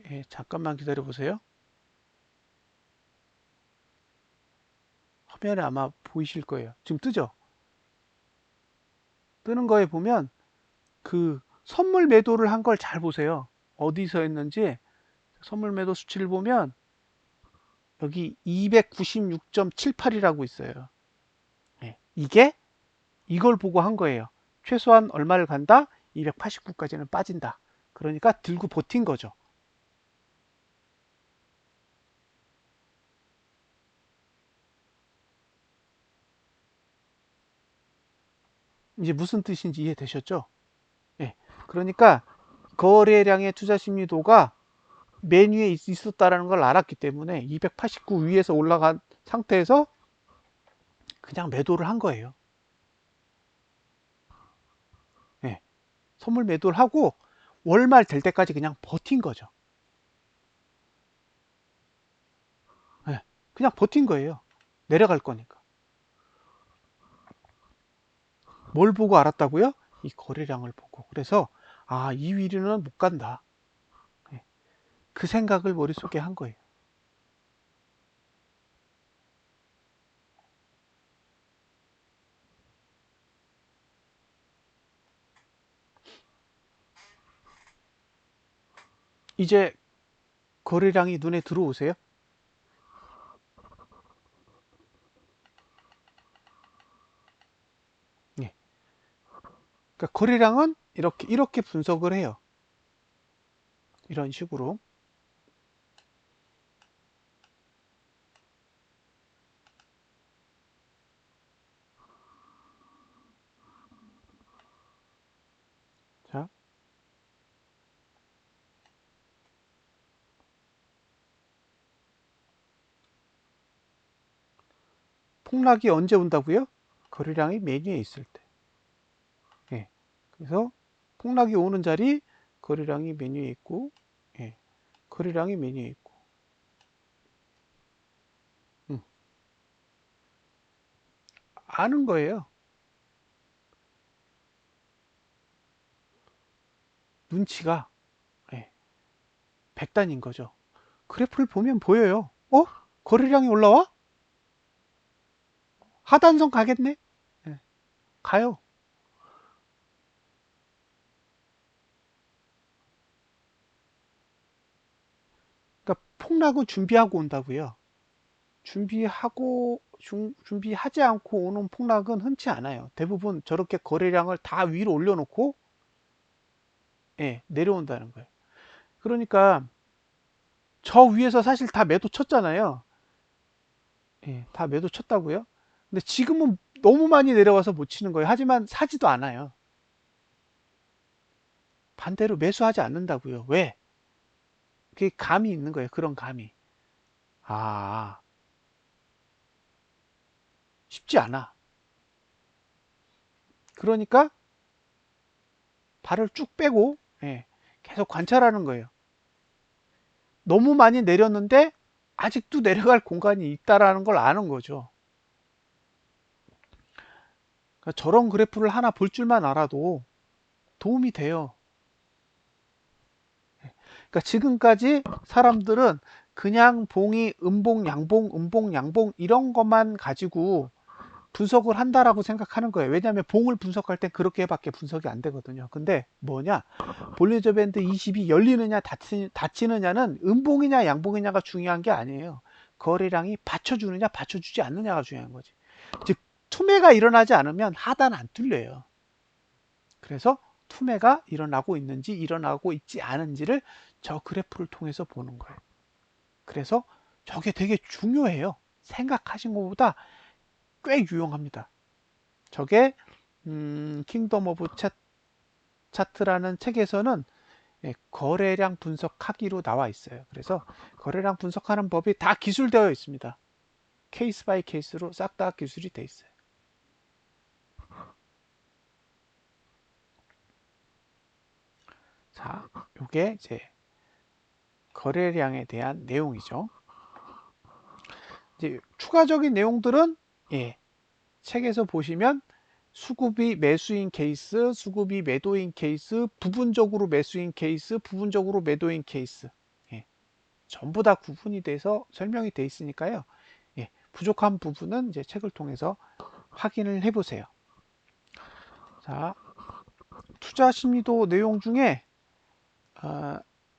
예, 잠깐만 기다려 보세요. 화면에 아마 보이실 거예요. 지금 뜨죠? 뜨는 거에 보면 그 선물 매도를 한 걸 잘 보세요. 어디서 했는지 선물 매도 수치를 보면 여기 296.78이라고 있어요. 예, 이게 이걸 보고 한 거예요. 최소한 얼마를 간다? 289까지는 빠진다. 그러니까 들고 버틴 거죠. 이제 무슨 뜻인지 이해되셨죠? 예. 그러니까 거래량의 투자 심리도가 맨 위에 있었다라는 걸 알았기 때문에 289 위에서 올라간 상태에서 그냥 매도를 한 거예요. 예. 선물 매도를 하고 월말 될 때까지 그냥 버틴 거죠. 예. 그냥 버틴 거예요. 내려갈 거니까. 뭘 보고 알았다고요? 이 거래량을 보고. 그래서 아, 이 위로는 못 간다. 예. 그 생각을 머릿속에 한 거예요. 이제 거래량이 눈에 들어오세요? 네. 그러니까 거래량은 이렇게 분석을 해요. 이런 식으로. 자, 폭락이 언제 온다고요? 거래량이 메뉴에 있을 때. 예. 그래서 폭락이 오는 자리 거래량이 메뉴에 있고, 예. 거래량이 메뉴에 있고. 음. 아는 거예요. 눈치가. 예. 백단인 거죠. 그래프를 보면 보여요. 거래량이 올라와? 하단선 가겠네? 예. 가요. 그러니까 폭락은 준비하고 온다고요. 준비하지 않고 오는 폭락은 흔치 않아요. 대부분 저렇게 거래량을 다 위로 올려놓고, 예, 내려온다는 거예요. 그러니까 저 위에서 사실 다 매도 쳤잖아요. 예, 다 매도 쳤다고요. 근데 지금은 너무 많이 내려와서 못 치는 거예요. 하지만 사지도 않아요. 반대로 매수하지 않는다고요. 왜? 그게 감이 있는 거예요. 그런 감이. 아, 쉽지 않아. 그러니까 발을 쭉 빼고, 예, 계속 관찰하는 거예요. 너무 많이 내렸는데 아직도 내려갈 공간이 있다라는 걸 아는 거죠. 그러니까 저런 그래프를 하나 볼 줄만 알아도 도움이 돼요. 그러니까 지금까지 사람들은 그냥 봉이 음봉, 양봉, 음봉, 양봉 이런 것만 가지고 분석을 한다라고 생각하는 거예요. 왜냐하면 봉을 분석할 때 그렇게밖에 분석이 안 되거든요. 근데 뭐냐? 볼리저 밴드 20이 열리느냐 닫히느냐는 음봉이냐 양봉이냐가 중요한 게 아니에요. 거래량이 받쳐주느냐 받쳐주지 않느냐가 중요한 거지. 즉 투매가 일어나지 않으면 하단 안 뚫려요. 그래서 투매가 일어나고 있는지 일어나고 있지 않은지를 저 그래프를 통해서 보는 거예요. 그래서 저게 되게 중요해요. 생각하신 것보다 꽤 유용합니다. 저게 킹덤 오브 차트라는 책에서는, 예, 거래량 분석하기로 나와 있어요. 그래서 거래량 분석하는 법이 다 기술되어 있습니다. 케이스 바이 케이스로 싹 다 기술이 돼 있어요. 자, 이게 이제 거래량에 대한 내용이죠. 이제 추가적인 내용들은, 예, 책에서 보시면 수급이 매수인 케이스, 수급이 매도인 케이스, 부분적으로 매수인 케이스, 부분적으로 매도인 케이스, 예, 전부 다 구분이 돼서 설명이 돼 있으니까요. 예, 부족한 부분은 이제 책을 통해서 확인을 해보세요. 자, 투자 심리도 내용 중에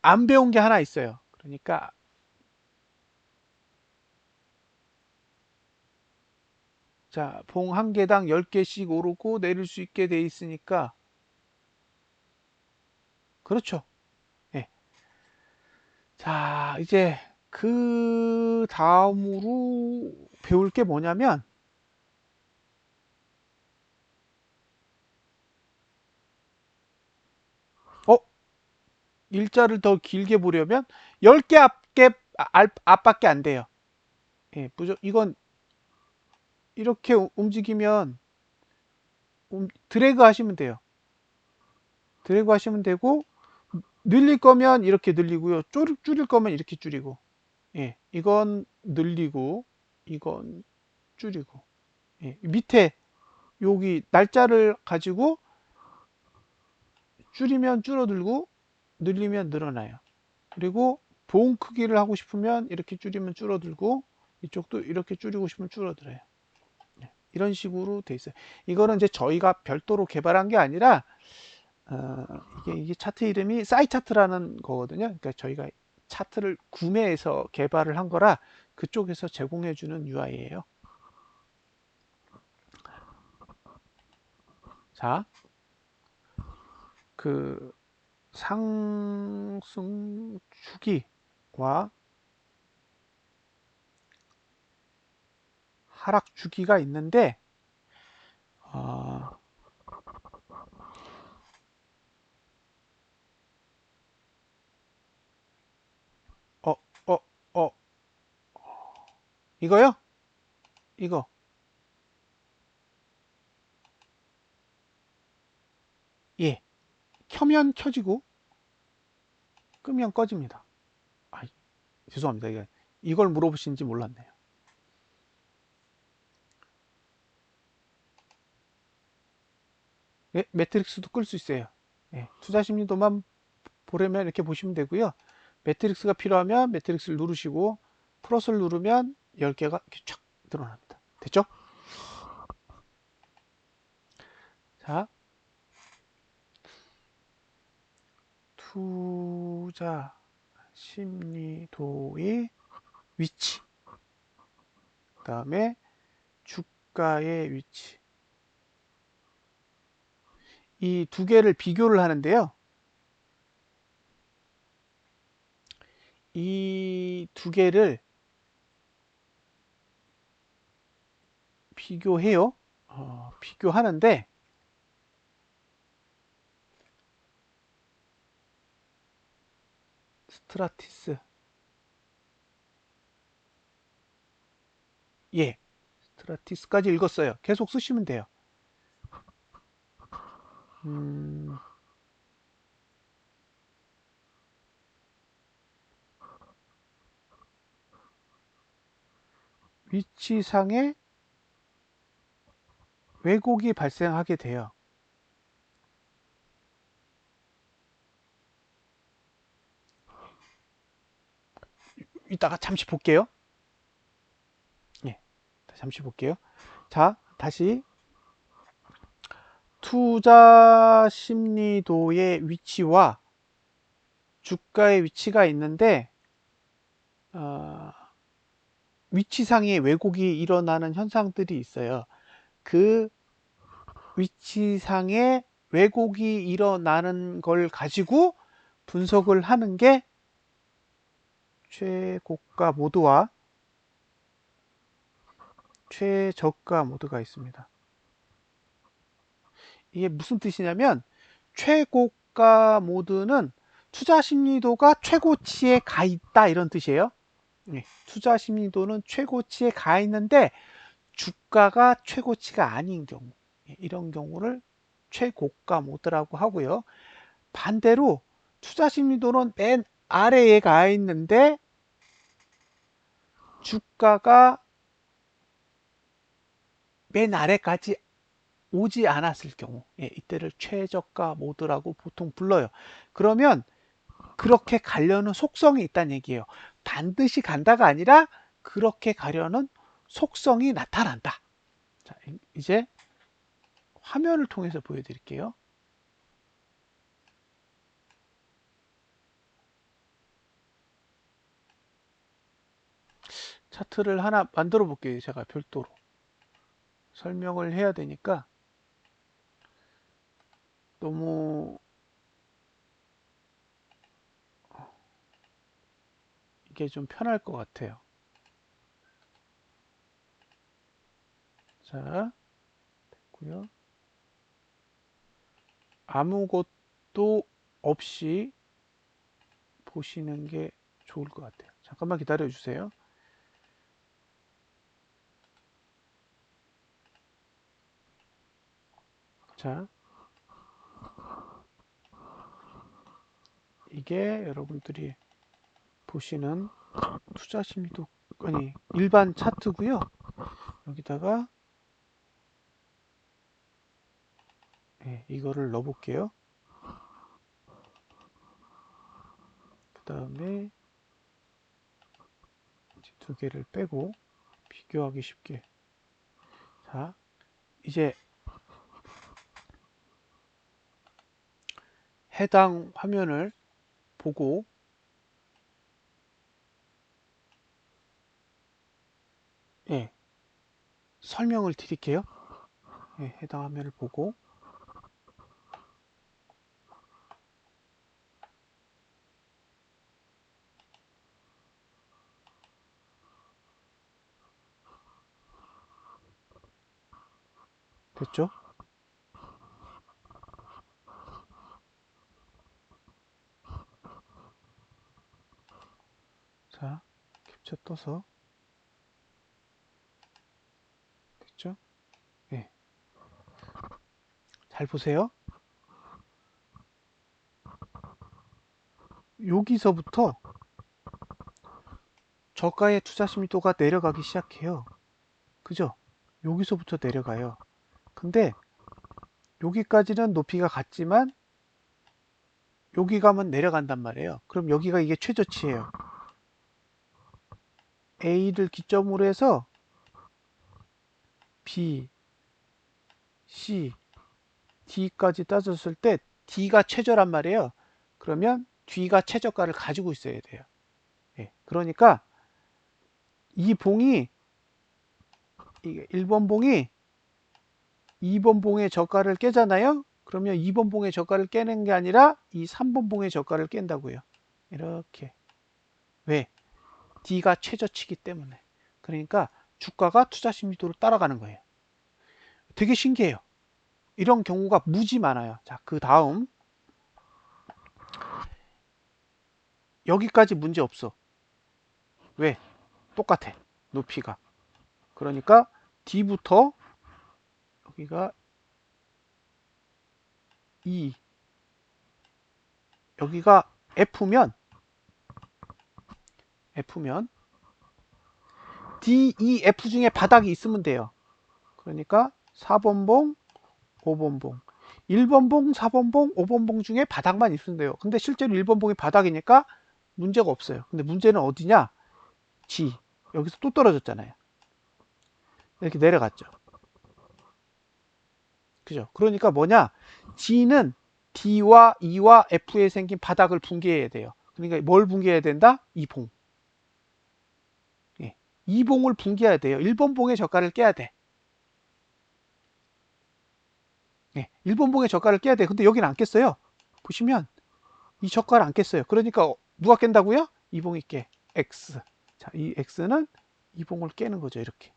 안 배운 게 하나 있어요. 그러니까 자, 봉 한 개당 10개씩 오르고 내릴 수 있게 돼 있으니까 그렇죠. 예. 자, 이제 그 다음으로 배울 게 뭐냐면, 어, 일자를 더 길게 보려면 10개 앞밖에 안 돼요. 예, 이건 이렇게 움직이면 드래그 하시면 돼요. 드래그 하시면 되고, 늘릴 거면 이렇게 늘리고요. 줄일 거면 이렇게 줄이고. 예, 이건 늘리고, 이건 줄이고. 예, 밑에 여기 날짜를 가지고 줄이면 줄어들고, 늘리면 늘어나요. 그리고 보험 크기를 하고 싶으면 이렇게 줄이면 줄어들고, 이쪽도 이렇게 줄이고 싶으면 줄어들어요. 네, 이런 식으로 돼 있어요. 이거는 이제 저희가 별도로 개발한 게 아니라 이게 차트 이름이 사이차트라는 거거든요. 그러니까 저희가 차트를 구매해서 개발을 한 거라 그쪽에서 제공해주는 UI예요. 자, 그 상승 주기와 하락 주기가 있는데, 어, 어, 어, 어, 이거요? 이거. 예. 켜면 켜지고, 끄면 꺼집니다. 아, 죄송합니다. 이걸 물어보신지 몰랐네요. 예, 매트릭스도 끌 수 있어요. 예, 투자 심리도만 보려면 이렇게 보시면 되고요. 매트릭스가 필요하면 매트릭스를 누르시고 플러스를 누르면 10개가 이렇게 쫙 드러납니다. 됐죠? 자, 투자 심리도의 위치, 그 다음에 주가의 위치, 이 두 개를 비교를 하는데요. 이 두 개를 비교해요. 비교하는데 스트라티스, 예, 스트라티스까지 읽었어요. 계속 쓰시면 돼요. 음, 위치상의 왜곡이 발생하게 돼요. 이따가 잠시 볼게요. 예, 잠시 볼게요. 자, 다시 투자 심리도의 위치와 주가의 위치가 있는데, 어, 위치상의 왜곡이 일어나는 현상들이 있어요. 그 위치상의 왜곡이 일어나는 걸 가지고 분석을 하는 게 최고가 모드와 최저가 모드가 있습니다. 이게 무슨 뜻이냐면 최고가 모드는 투자 심리도가 최고치에 가 있다 이런 뜻이에요. 투자 심리도는 최고치에 가 있는데 주가가 최고치가 아닌 경우, 이런 경우를 최고가 모드라고 하고요. 반대로 투자 심리도는 맨 아래에 가 있는데 주가가 맨 아래까지 오지 않았을 경우, 이때를 최저가 모드라고 보통 불러요. 그러면 그렇게 가려는 속성이 있다는 얘기예요. 반드시 간다가 아니라 그렇게 가려는 속성이 나타난다. 자, 이제 화면을 통해서 보여드릴게요. 차트를 하나 만들어 볼게요. 제가 별도로 설명을 해야 되니까 너무 이게 좀 편할 것 같아요. 자, 됐고요. 아무것도 없이 보시는 게 좋을 것 같아요. 잠깐만 기다려 주세요. 자, 이게 여러분들이 보시는 투자 심리도 아니 일반 차트고요. 여기다가 이거를 넣어 볼게요. 그 다음에 두 개를 빼고 비교하기 쉽게. 자, 이제 해당 화면을 보고 예, 설명을 드릴게요. 예, 해당 화면을 보고 됐죠? 자, 캡처 떠서 됐죠? 예, 잘 보세요. 여기서부터 저가의 투자 심도가 내려가기 시작해요. 그죠? 여기서부터 내려가요. 근데 여기까지는 높이가 같지만 여기 가면 내려간단 말이에요. 그럼 여기가 이게 최저치예요. A를 기점으로 해서 B, C, D까지 따졌을 때 D가 최저란 말이에요. 그러면 D가 최저가를 가지고 있어야 돼요. 예, 그러니까 이 봉이 1번 봉이 2번 봉의 저가를 깨잖아요. 그러면 2번 봉의 저가를 깨는 게 아니라 이 3번 봉의 저가를 깬다고요. 이렇게. 왜? D가 최저치기 때문에. 그러니까 주가가 투자 심리도를 따라가는 거예요. 되게 신기해요. 이런 경우가 무지 많아요. 자, 그 다음 여기까지 문제 없어. 왜? 똑같아. 높이가. 그러니까 D부터 여기가 2, 여기가 F면 D, E, F 중에 바닥이 있으면 돼요. 그러니까 4번 봉, 5번 봉. 1번 봉, 4번 봉, 5번 봉 중에 바닥만 있으면 돼요. 근데 실제로 1번 봉이 바닥이니까 문제가 없어요. 근데 문제는 어디냐? G. 여기서 또 떨어졌잖아요. 이렇게 내려갔죠. 그죠? 그러니까 뭐냐? G는 D와 E와 F에 생긴 바닥을 붕괴해야 돼요. 그러니까 뭘 붕괴해야 된다? 이 봉. 예. 이 봉을 붕괴해야 돼요. 1번 봉의 저가를 깨야 돼. 예. 1번 봉의 저가를 깨야 돼. 근데 여기는 안 깼어요. 보시면 이 저가를 안 깼어요. 그러니까 누가 깬다고요? 이 봉이 깨. X. 자, 이 X는 이 봉을 깨는 거죠. 이렇게.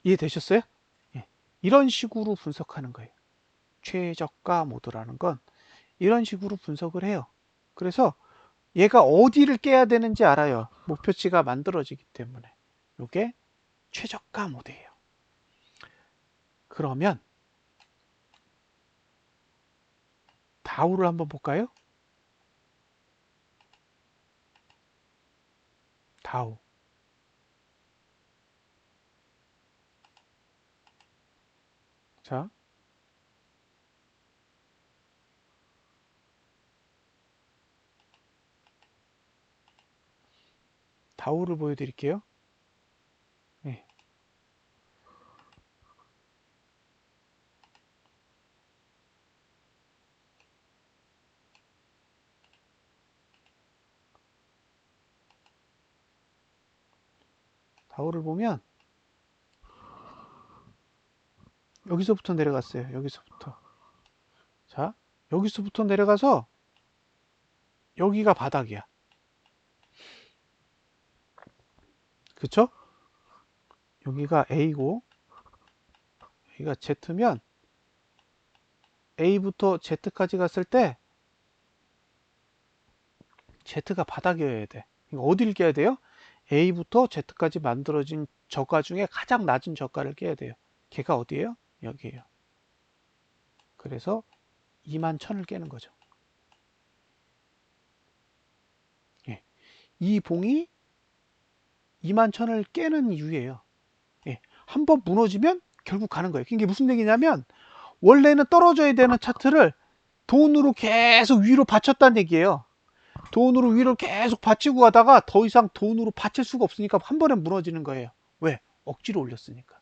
이해되셨어요? 예. 이런 식으로 분석하는 거예요. 최저가 모드라는 건 이런 식으로 분석을 해요. 그래서 얘가 어디를 깨야 되는지 알아요. 목표치가 만들어지기 때문에. 이게 최저가 모드예요. 그러면 다우를 한번 볼까요? 다우. 자, 다우를 보여드릴게요. 네. 다우를 보면 여기서부터 내려갔어요. 여기서부터. 자, 여기서부터 내려가서 여기가 바닥이야. 그쵸? 여기가 A고 여기가 Z면 A부터 Z까지 갔을 때 Z가 바닥이어야 돼. 어디를 깨야 돼요? A부터 Z까지 만들어진 저가 중에 가장 낮은 저가를 깨야 돼요. 걔가 어디예요? 여기에요. 그래서 21,000을 깨는 거죠. 예. 이 봉이 21,000을 깨는 이유예요. 예. 한번 무너지면 결국 가는 거예요. 이게 무슨 얘기냐면 원래는 떨어져야 되는 차트를 돈으로 계속 위로 받쳤다는 얘기예요. 돈으로 위로 계속 받치고 가다가 더 이상 돈으로 받칠 수가 없으니까 한 번에 무너지는 거예요. 왜? 억지로 올렸으니까.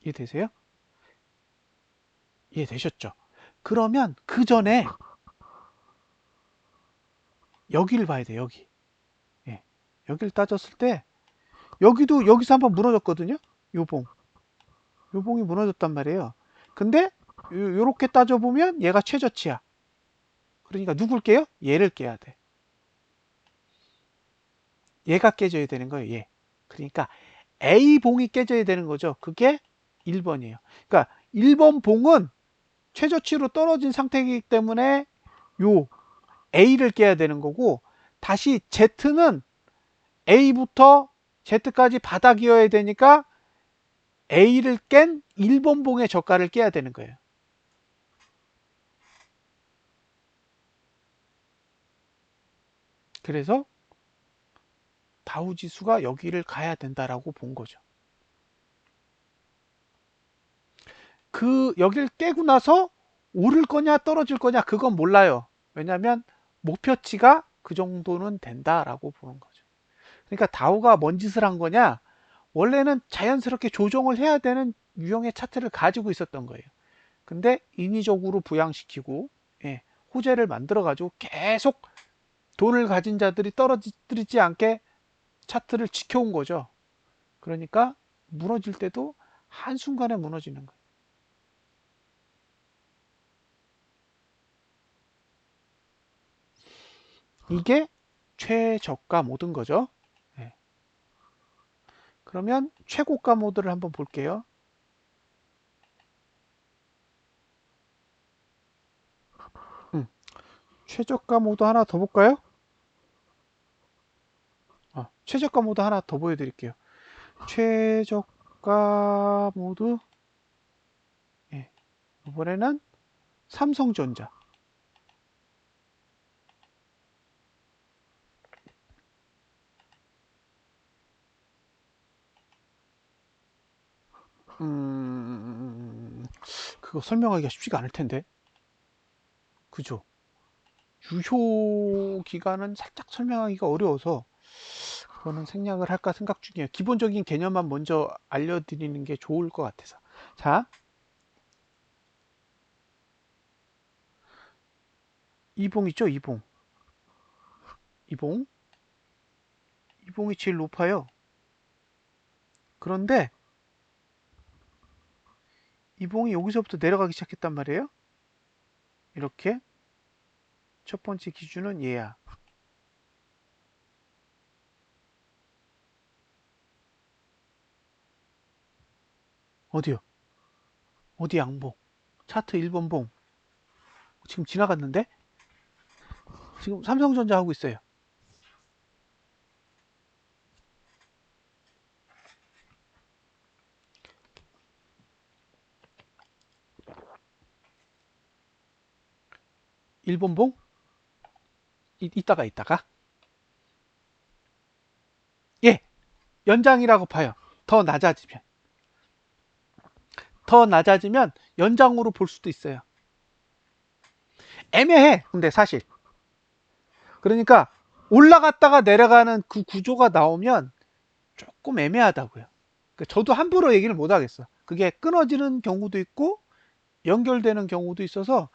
이해되세요? 이해되셨죠? 그러면 그 전에 여기를 봐야 돼, 여기. 예. 여기를 따졌을 때, 여기서 한번 무너졌거든요? 요 봉. 요 봉이 무너졌단 말이에요. 근데, 요렇게 따져보면 얘가 최저치야. 그러니까 누굴 깨요? 얘를 깨야 돼. 얘가 깨져야 되는 거예요, 얘. 그러니까 A봉이 깨져야 되는 거죠. 그게 1번이에요. 그러니까 1번 봉은 최저치로 떨어진 상태이기 때문에 요 A를 깨야 되는 거고, 다시 Z는 A부터 Z까지 바닥이어야 되니까 A를 깬 1번 봉의 저가를 깨야 되는 거예요. 그래서 다우지수가 여기를 가야 된다라고 본 거죠. 여기를 깨고 나서 오를 거냐 떨어질 거냐 그건 몰라요. 왜냐하면 목표치가 그 정도는 된다라고 보는 거죠. 그러니까 다우가 뭔 짓을 한 거냐, 원래는 자연스럽게 조정을 해야 되는 유형의 차트를 가지고 있었던 거예요. 근데 인위적으로 부양시키고, 예, 호재를 만들어 가지고 계속 돈을 가진 자들이 떨어지지 않게 차트를 지켜온 거죠. 그러니까 무너질 때도 한순간에 무너지는 거예요. 이게 최저가 모드인 거죠. 네. 그러면 최고가 모드를 한번 볼게요. 최저가 모드 하나 더 볼까요? 최저가 모드 하나 더 보여드릴게요. 최저가 모드, 예, 이번에는 삼성전자. 그거 설명하기가 쉽지가 않을 텐데. 그죠? 유효 기간은 살짝 설명하기가 어려워서 그거는 생략을 할까 생각 중이에요. 기본적인 개념만 먼저 알려드리는 게 좋을 것 같아서. 자, 이봉 있죠? 이봉. 이봉. 이봉이 제일 높아요. 그런데 이봉이 여기서부터 내려가기 시작했단 말이에요. 이렇게. 첫 번째 기준은 얘야. 어디요? 어디 양봉? 차트 1번 봉. 지금 지나갔는데? 지금 삼성전자 하고 있어요. 일본 봉? 이따가. 예! 연장이라고 봐요. 더 낮아지면. 더 낮아지면 연장으로 볼 수도 있어요. 애매해. 근데 사실. 그러니까 올라갔다가 내려가는 그 구조가 나오면 조금 애매하다고요. 그러니까 저도 함부로 얘기를 못 하겠어. 그게 끊어지는 경우도 있고 연결되는 경우도 있어서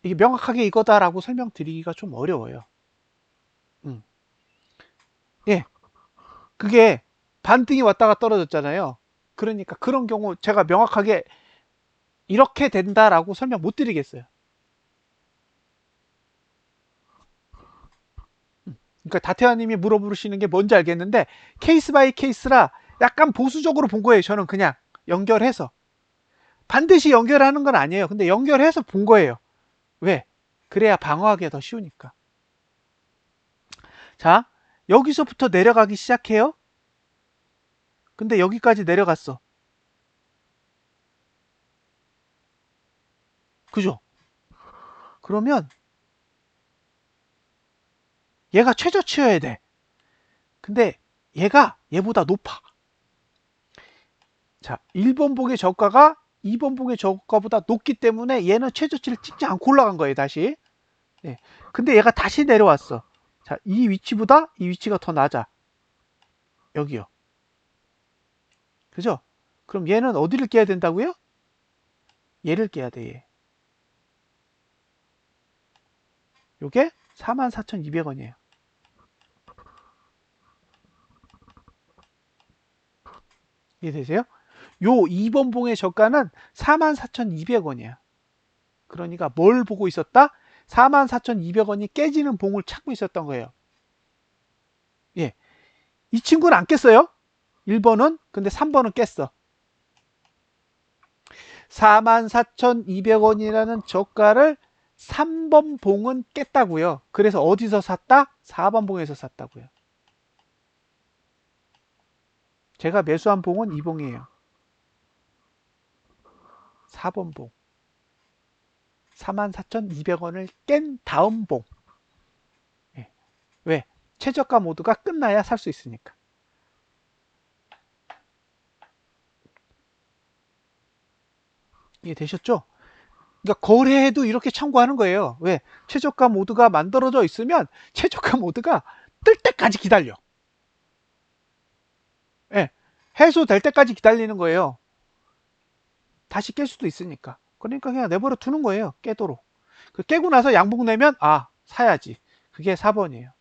이게 명확하게 이거다라고 설명드리기가 좀 어려워요. 예, 그게 반등이 왔다가 떨어졌잖아요. 그러니까 그런 경우 제가 명확하게 이렇게 된다라고 설명 못 드리겠어요. 그러니까 다태아님이 물어보시는 게 뭔지 알겠는데 케이스 바이 케이스라 약간 보수적으로 본 거예요. 저는 그냥 연결해서 반드시 연결하는 건 아니에요. 근데 연결해서 본 거예요. 왜? 그래야 방어하기가 더 쉬우니까. 자, 여기서부터 내려가기 시작해요. 근데 여기까지 내려갔어. 그죠? 그러면 얘가 최저치여야 돼. 근데 얘가 얘보다 높아. 자, 1번 봉의 저가가 2번 봉의 저가보다 높기 때문에 얘는 최저치를 찍지 않고 올라간 거예요, 다시. 네. 근데 얘가 다시 내려왔어. 자, 이 위치보다 이 위치가 더 낮아. 여기요. 그죠? 그럼 얘는 어디를 깨야 된다고요? 얘를 깨야 돼, 얘. 요게 44,200원이에요. 이해되세요? 요 2번 봉의 저가는 44,200원이야. 그러니까 뭘 보고 있었다? 44,200원이 깨지는 봉을 찾고 있었던 거예요. 예. 이 친구는 안 깼어요. 1번은. 근데 3번은 깼어. 44,200원이라는 저가를 3번 봉은 깼다고요. 그래서 어디서 샀다? 4번 봉에서 샀다고요. 제가 매수한 봉은 이 봉이에요. 4번 봉. 44,200원을 깬 다음 봉. 예. 왜? 최저가 모드가 끝나야 살 수 있으니까. 이해되셨죠? 그러니까 거래해도 이렇게 참고하는 거예요. 왜? 최저가 모드가 만들어져 있으면 최저가 모드가 뜰 때까지 기다려. 예. 해소될 때까지 기다리는 거예요. 다시 깰 수도 있으니까. 그러니까 그냥 내버려 두는 거예요. 깨도록. 그 깨고 나서 양봉 내면 사야지. 그게 4번이에요.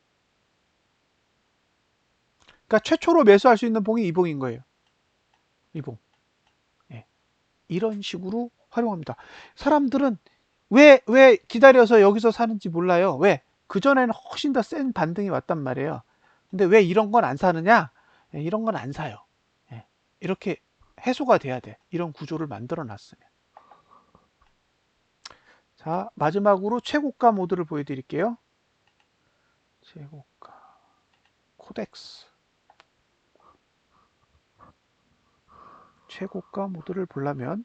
그러니까 최초로 매수할 수 있는 봉이 이 봉인 거예요. 이 봉. 예. 이런 식으로 활용합니다. 사람들은 왜 기다려서 여기서 사는지 몰라요. 왜? 그전에는 훨씬 더 센 반등이 왔단 말이에요. 근데 왜 이런 건 안 사느냐? 예, 이런 건 안 사요. 예. 이렇게 해소가 돼야 돼. 이런 구조를 만들어 놨으면. 자, 마지막으로 최고가 모드를 보여드릴게요. 최고가. 코덱스. 최고가 모드를 보려면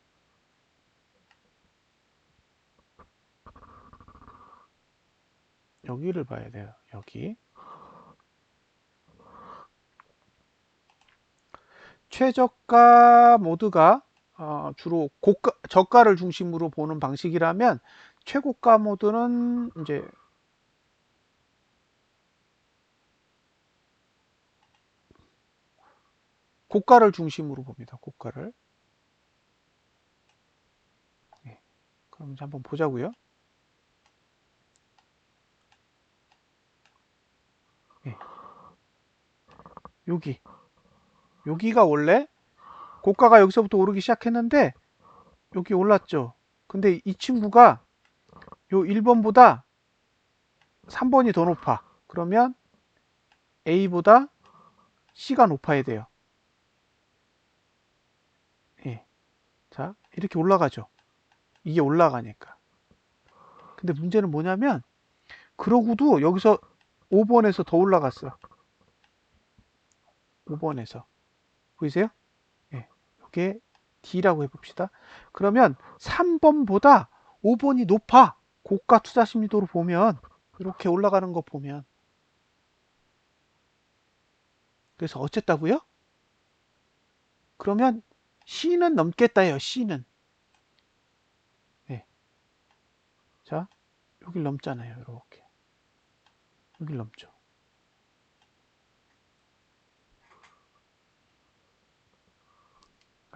여기를 봐야 돼요. 여기. 최저가 모드가 주로 저가를 중심으로 보는 방식이라면 최고가 모드는 이제 고가를 중심으로 봅니다. 고가를. 네. 그럼 이제 한번 보자고요. 네. 여기가 원래 고가가 여기서부터 오르기 시작했는데 여기 올랐죠. 근데 이 친구가 요 1번보다 3번이 더 높아. 그러면 A보다 C가 높아야 돼요. 예. 자, 이렇게 올라가죠. 이게 올라가니까. 근데 문제는 뭐냐면 그러고도 여기서 5번에서 더 올라갔어. 5번에서. 보이세요? 예. 이게 D라고 해봅시다. 그러면 3번보다 5번이 높아. 고가 투자 심리도로 보면 이렇게 올라가는 거 보면. 그래서 어쨌다고요? 그러면 C는 넘겠다요. C는. 네. 자, 여길 넘잖아요. 이렇게. 여길 넘죠.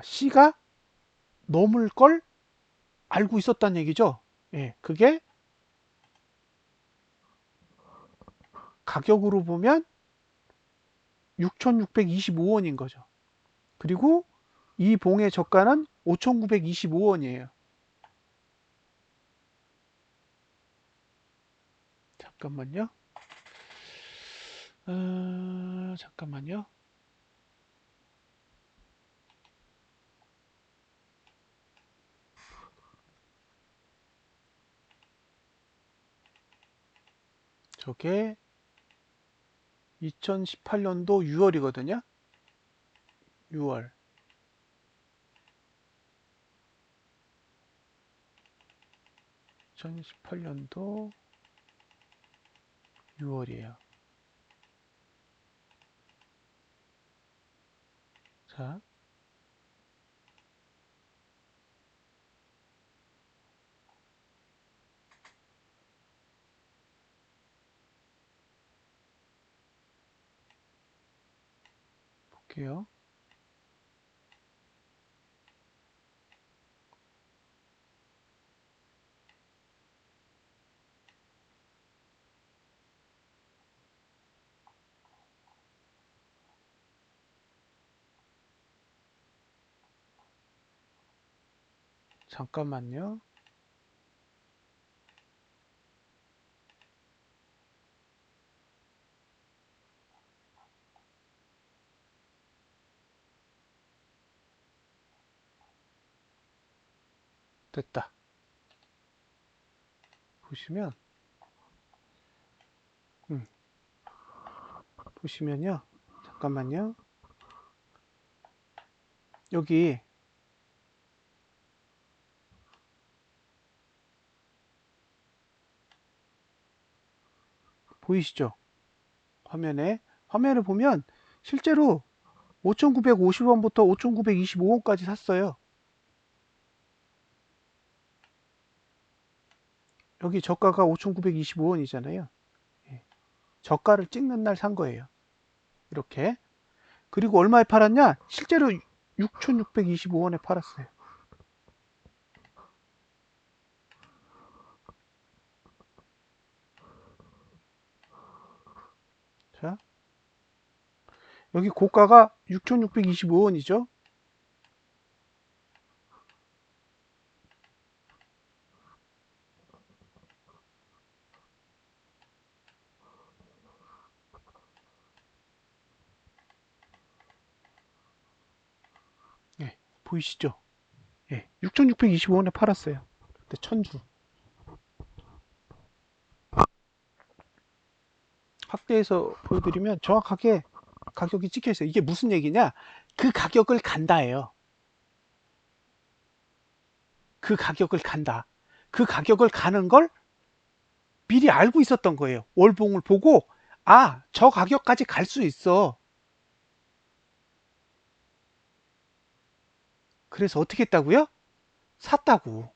C가 넘을 걸 알고 있었다는 얘기죠. 예. 그게 가격으로 보면 6,625원인 거죠. 그리고 이 봉의 저가는 5,925원이에요. 잠깐만요. 잠깐만요. 저게 2018년도 6월이거든요. 6월. 2018년도 6월이에요. 자, 볼게요. 잠깐만요. 됐다. 보시면, 보시면요. 잠깐만요. 여기 보이시죠? 화면을 보면 실제로 5,950원부터 5,925원까지 샀어요. 여기 저가가 5,925원이잖아요. 저가를 찍는 날 산 거예요. 이렇게. 그리고 얼마에 팔았냐? 실제로 6,625원에 팔았어요. 자, 여기 고가가 6,625원이죠. 예, 보이시죠? 예, 6,625원에 팔았어요. 그때 천주. 확대해서 보여드리면 정확하게 가격이 찍혀 있어요. 이게 무슨 얘기냐? 그 가격을 간다예요. 그 가격을 간다. 그 가격을 가는 걸 미리 알고 있었던 거예요. 월봉을 보고, 아, 저 가격까지 갈 수 있어. 그래서 어떻게 했다고요? 샀다고.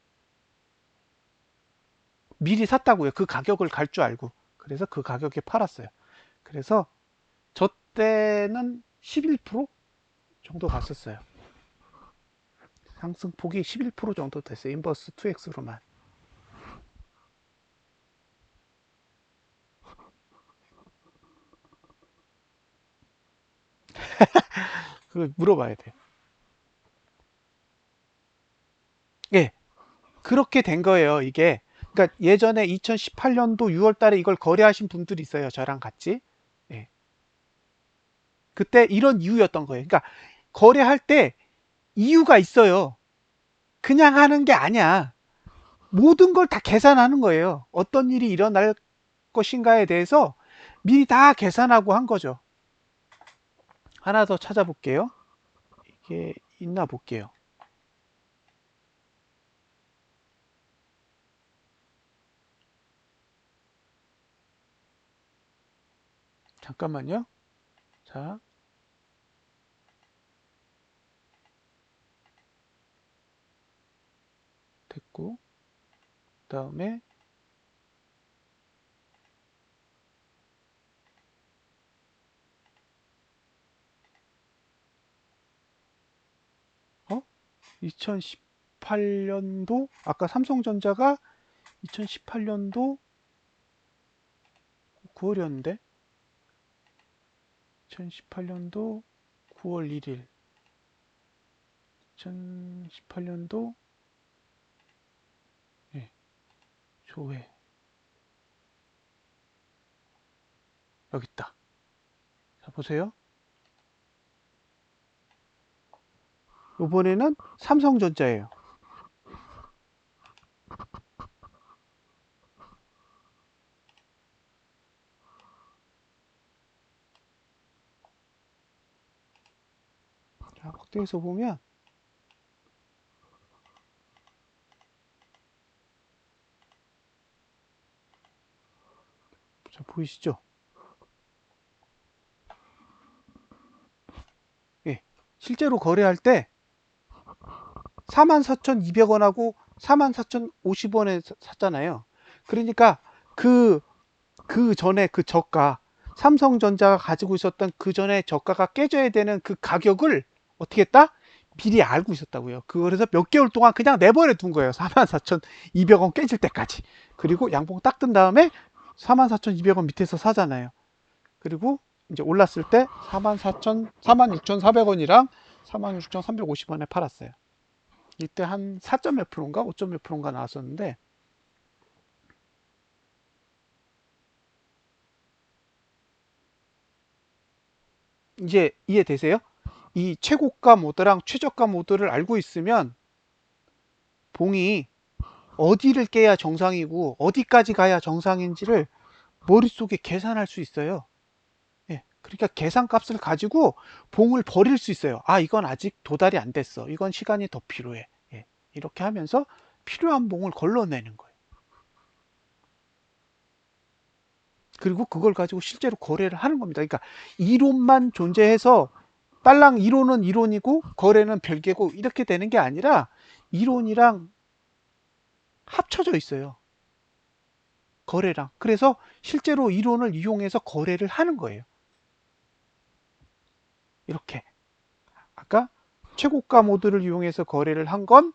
미리 샀다고요. 그 가격을 갈 줄 알고. 그래서 그 가격에 팔았어요. 그래서 저 때는 11% 정도 갔었어요. 상승폭이 11% 정도 됐어요. 인버스 2X로만. 그거 물어봐야 돼요. 예, 그렇게 된 거예요, 이게. 그러니까 예전에 2018년도 6월 달에 이걸 거래하신 분들이 있어요. 저랑 같이. 예. 그때 이런 이유였던 거예요. 그러니까 거래할 때 이유가 있어요. 그냥 하는 게 아니야. 모든 걸 다 계산하는 거예요. 어떤 일이 일어날 것인가에 대해서 미리 다 계산하고 한 거죠. 하나 더 찾아볼게요. 이게 있나 볼게요. 잠깐만요. 자, 됐고, 그 다음에, 2018년도, 아까 삼성전자가 2018년도 9월이었는데, 2018년도 9월 1일, 2018년도, 예, 조회, 여기 있다. 자, 보세요. 이번에는 삼성전자예요. 자, 확대해서 보면, 자, 보이시죠? 예, 실제로 거래할 때 44,200원하고 44,050원에 샀잖아요. 그러니까 그, 그 전에 그 저가, 삼성전자가 가지고 있었던 그 전에 저가가 깨져야 되는 그 가격을 어떻게 했다? 미리 알고 있었다고요. 그래서 몇 개월 동안 그냥 내버려 둔 거예요. 44,200원 깨질 때까지. 그리고 양봉 딱 뜬 다음에 44,200원 밑에서 사잖아요. 그리고 이제 올랐을 때 44,000, 46,400원이랑 46,350원에 팔았어요. 이때 한 4점 몇 프로인가 5점 몇 프로인가 나왔었는데, 이제 이해되세요? 이 최고가 모드랑 최저가 모드를 알고 있으면 봉이 어디를 깨야 정상이고 어디까지 가야 정상인지를 머릿속에 계산할 수 있어요. 예, 그러니까 계산값을 가지고 봉을 버릴 수 있어요. 아, 이건 아직 도달이 안 됐어. 이건 시간이 더 필요해. 예, 이렇게 하면서 필요한 봉을 걸러내는 거예요. 그리고 그걸 가지고 실제로 거래를 하는 겁니다. 그러니까 이론만 존재해서 딸랑 이론은 이론이고 거래는 별개고 이렇게 되는 게 아니라 이론이랑 합쳐져 있어요. 거래랑. 그래서 실제로 이론을 이용해서 거래를 하는 거예요. 이렇게. 아까 최고가 모드를 이용해서 거래를 한 건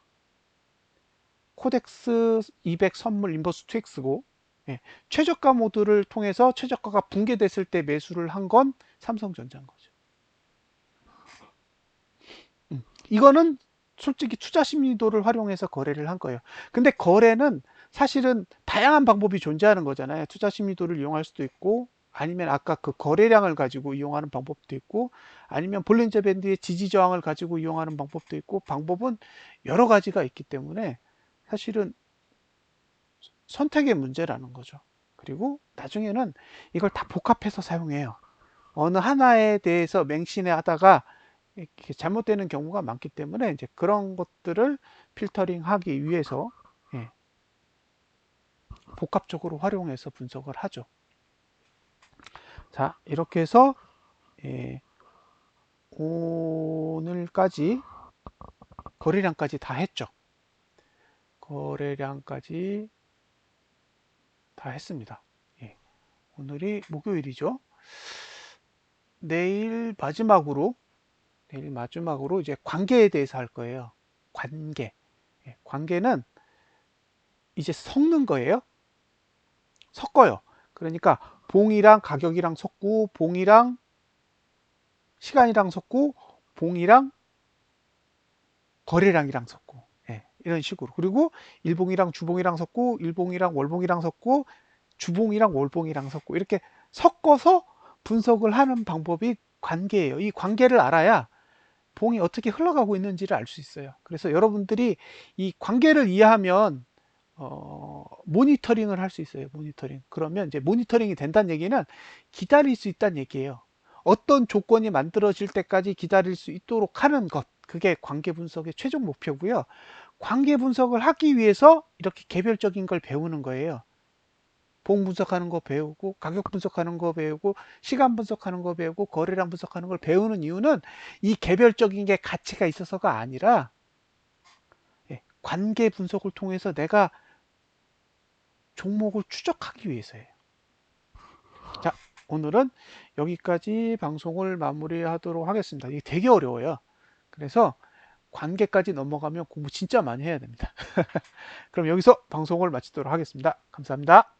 코덱스 200 선물 인버스 2X고, 예, 최저가 모드를 통해서 최저가가 붕괴됐을 때 매수를 한 건 삼성전자인 거죠. 이거는 솔직히 투자 심리도를 활용해서 거래를 한 거예요. 근데 거래는 사실은 다양한 방법이 존재하는 거잖아요. 투자 심리도를 이용할 수도 있고, 아니면 아까 그 거래량을 가지고 이용하는 방법도 있고, 아니면 볼린저 밴드의 지지 저항을 가지고 이용하는 방법도 있고, 방법은 여러 가지가 있기 때문에 사실은 선택의 문제라는 거죠. 그리고 나중에는 이걸 다 복합해서 사용해요. 어느 하나에 대해서 맹신해 하다가 이렇게 잘못되는 경우가 많기 때문에 이제 그런 것들을 필터링 하기 위해서, 예, 복합적으로 활용해서 분석을 하죠. 자, 이렇게 해서 예, 오늘까지 거래량까지 다 했죠. 거래량까지 다 했습니다. 예, 오늘이 목요일이죠. 내일 마지막으로 이제 관계에 대해서 할 거예요. 관계. 예, 관계는 이제 섞는 거예요. 섞어요. 그러니까 봉이랑 가격이랑 섞고, 봉이랑 시간이랑 섞고, 봉이랑 거래량이랑 섞고, 예, 이런 식으로. 그리고 일봉이랑 주봉이랑 섞고, 일봉이랑 월봉이랑 섞고, 주봉이랑 월봉이랑 섞고, 이렇게 섞어서 분석을 하는 방법이 관계예요. 이 관계를 알아야 봉이 어떻게 흘러가고 있는지를 알 수 있어요. 그래서 여러분들이 이 관계를 이해하면 모니터링을 할 수 있어요. 모니터링. 그러면 이제 모니터링이 된다는 얘기는 기다릴 수 있다는 얘기예요. 어떤 조건이 만들어질 때까지 기다릴 수 있도록 하는 것. 그게 관계 분석의 최종 목표고요. 관계 분석을 하기 위해서 이렇게 개별적인 걸 배우는 거예요. 봉 분석하는 거 배우고, 가격 분석하는 거 배우고, 시간 분석하는 거 배우고, 거래량 분석하는 걸 배우는 이유는 이 개별적인 게 가치가 있어서가 아니라, 예, 관계 분석을 통해서 내가 종목을 추적하기 위해서예요. 자, 오늘은 여기까지 방송을 마무리하도록 하겠습니다. 이게 되게 어려워요. 그래서 관계까지 넘어가면 공부 진짜 많이 해야 됩니다. 그럼 여기서 방송을 마치도록 하겠습니다. 감사합니다.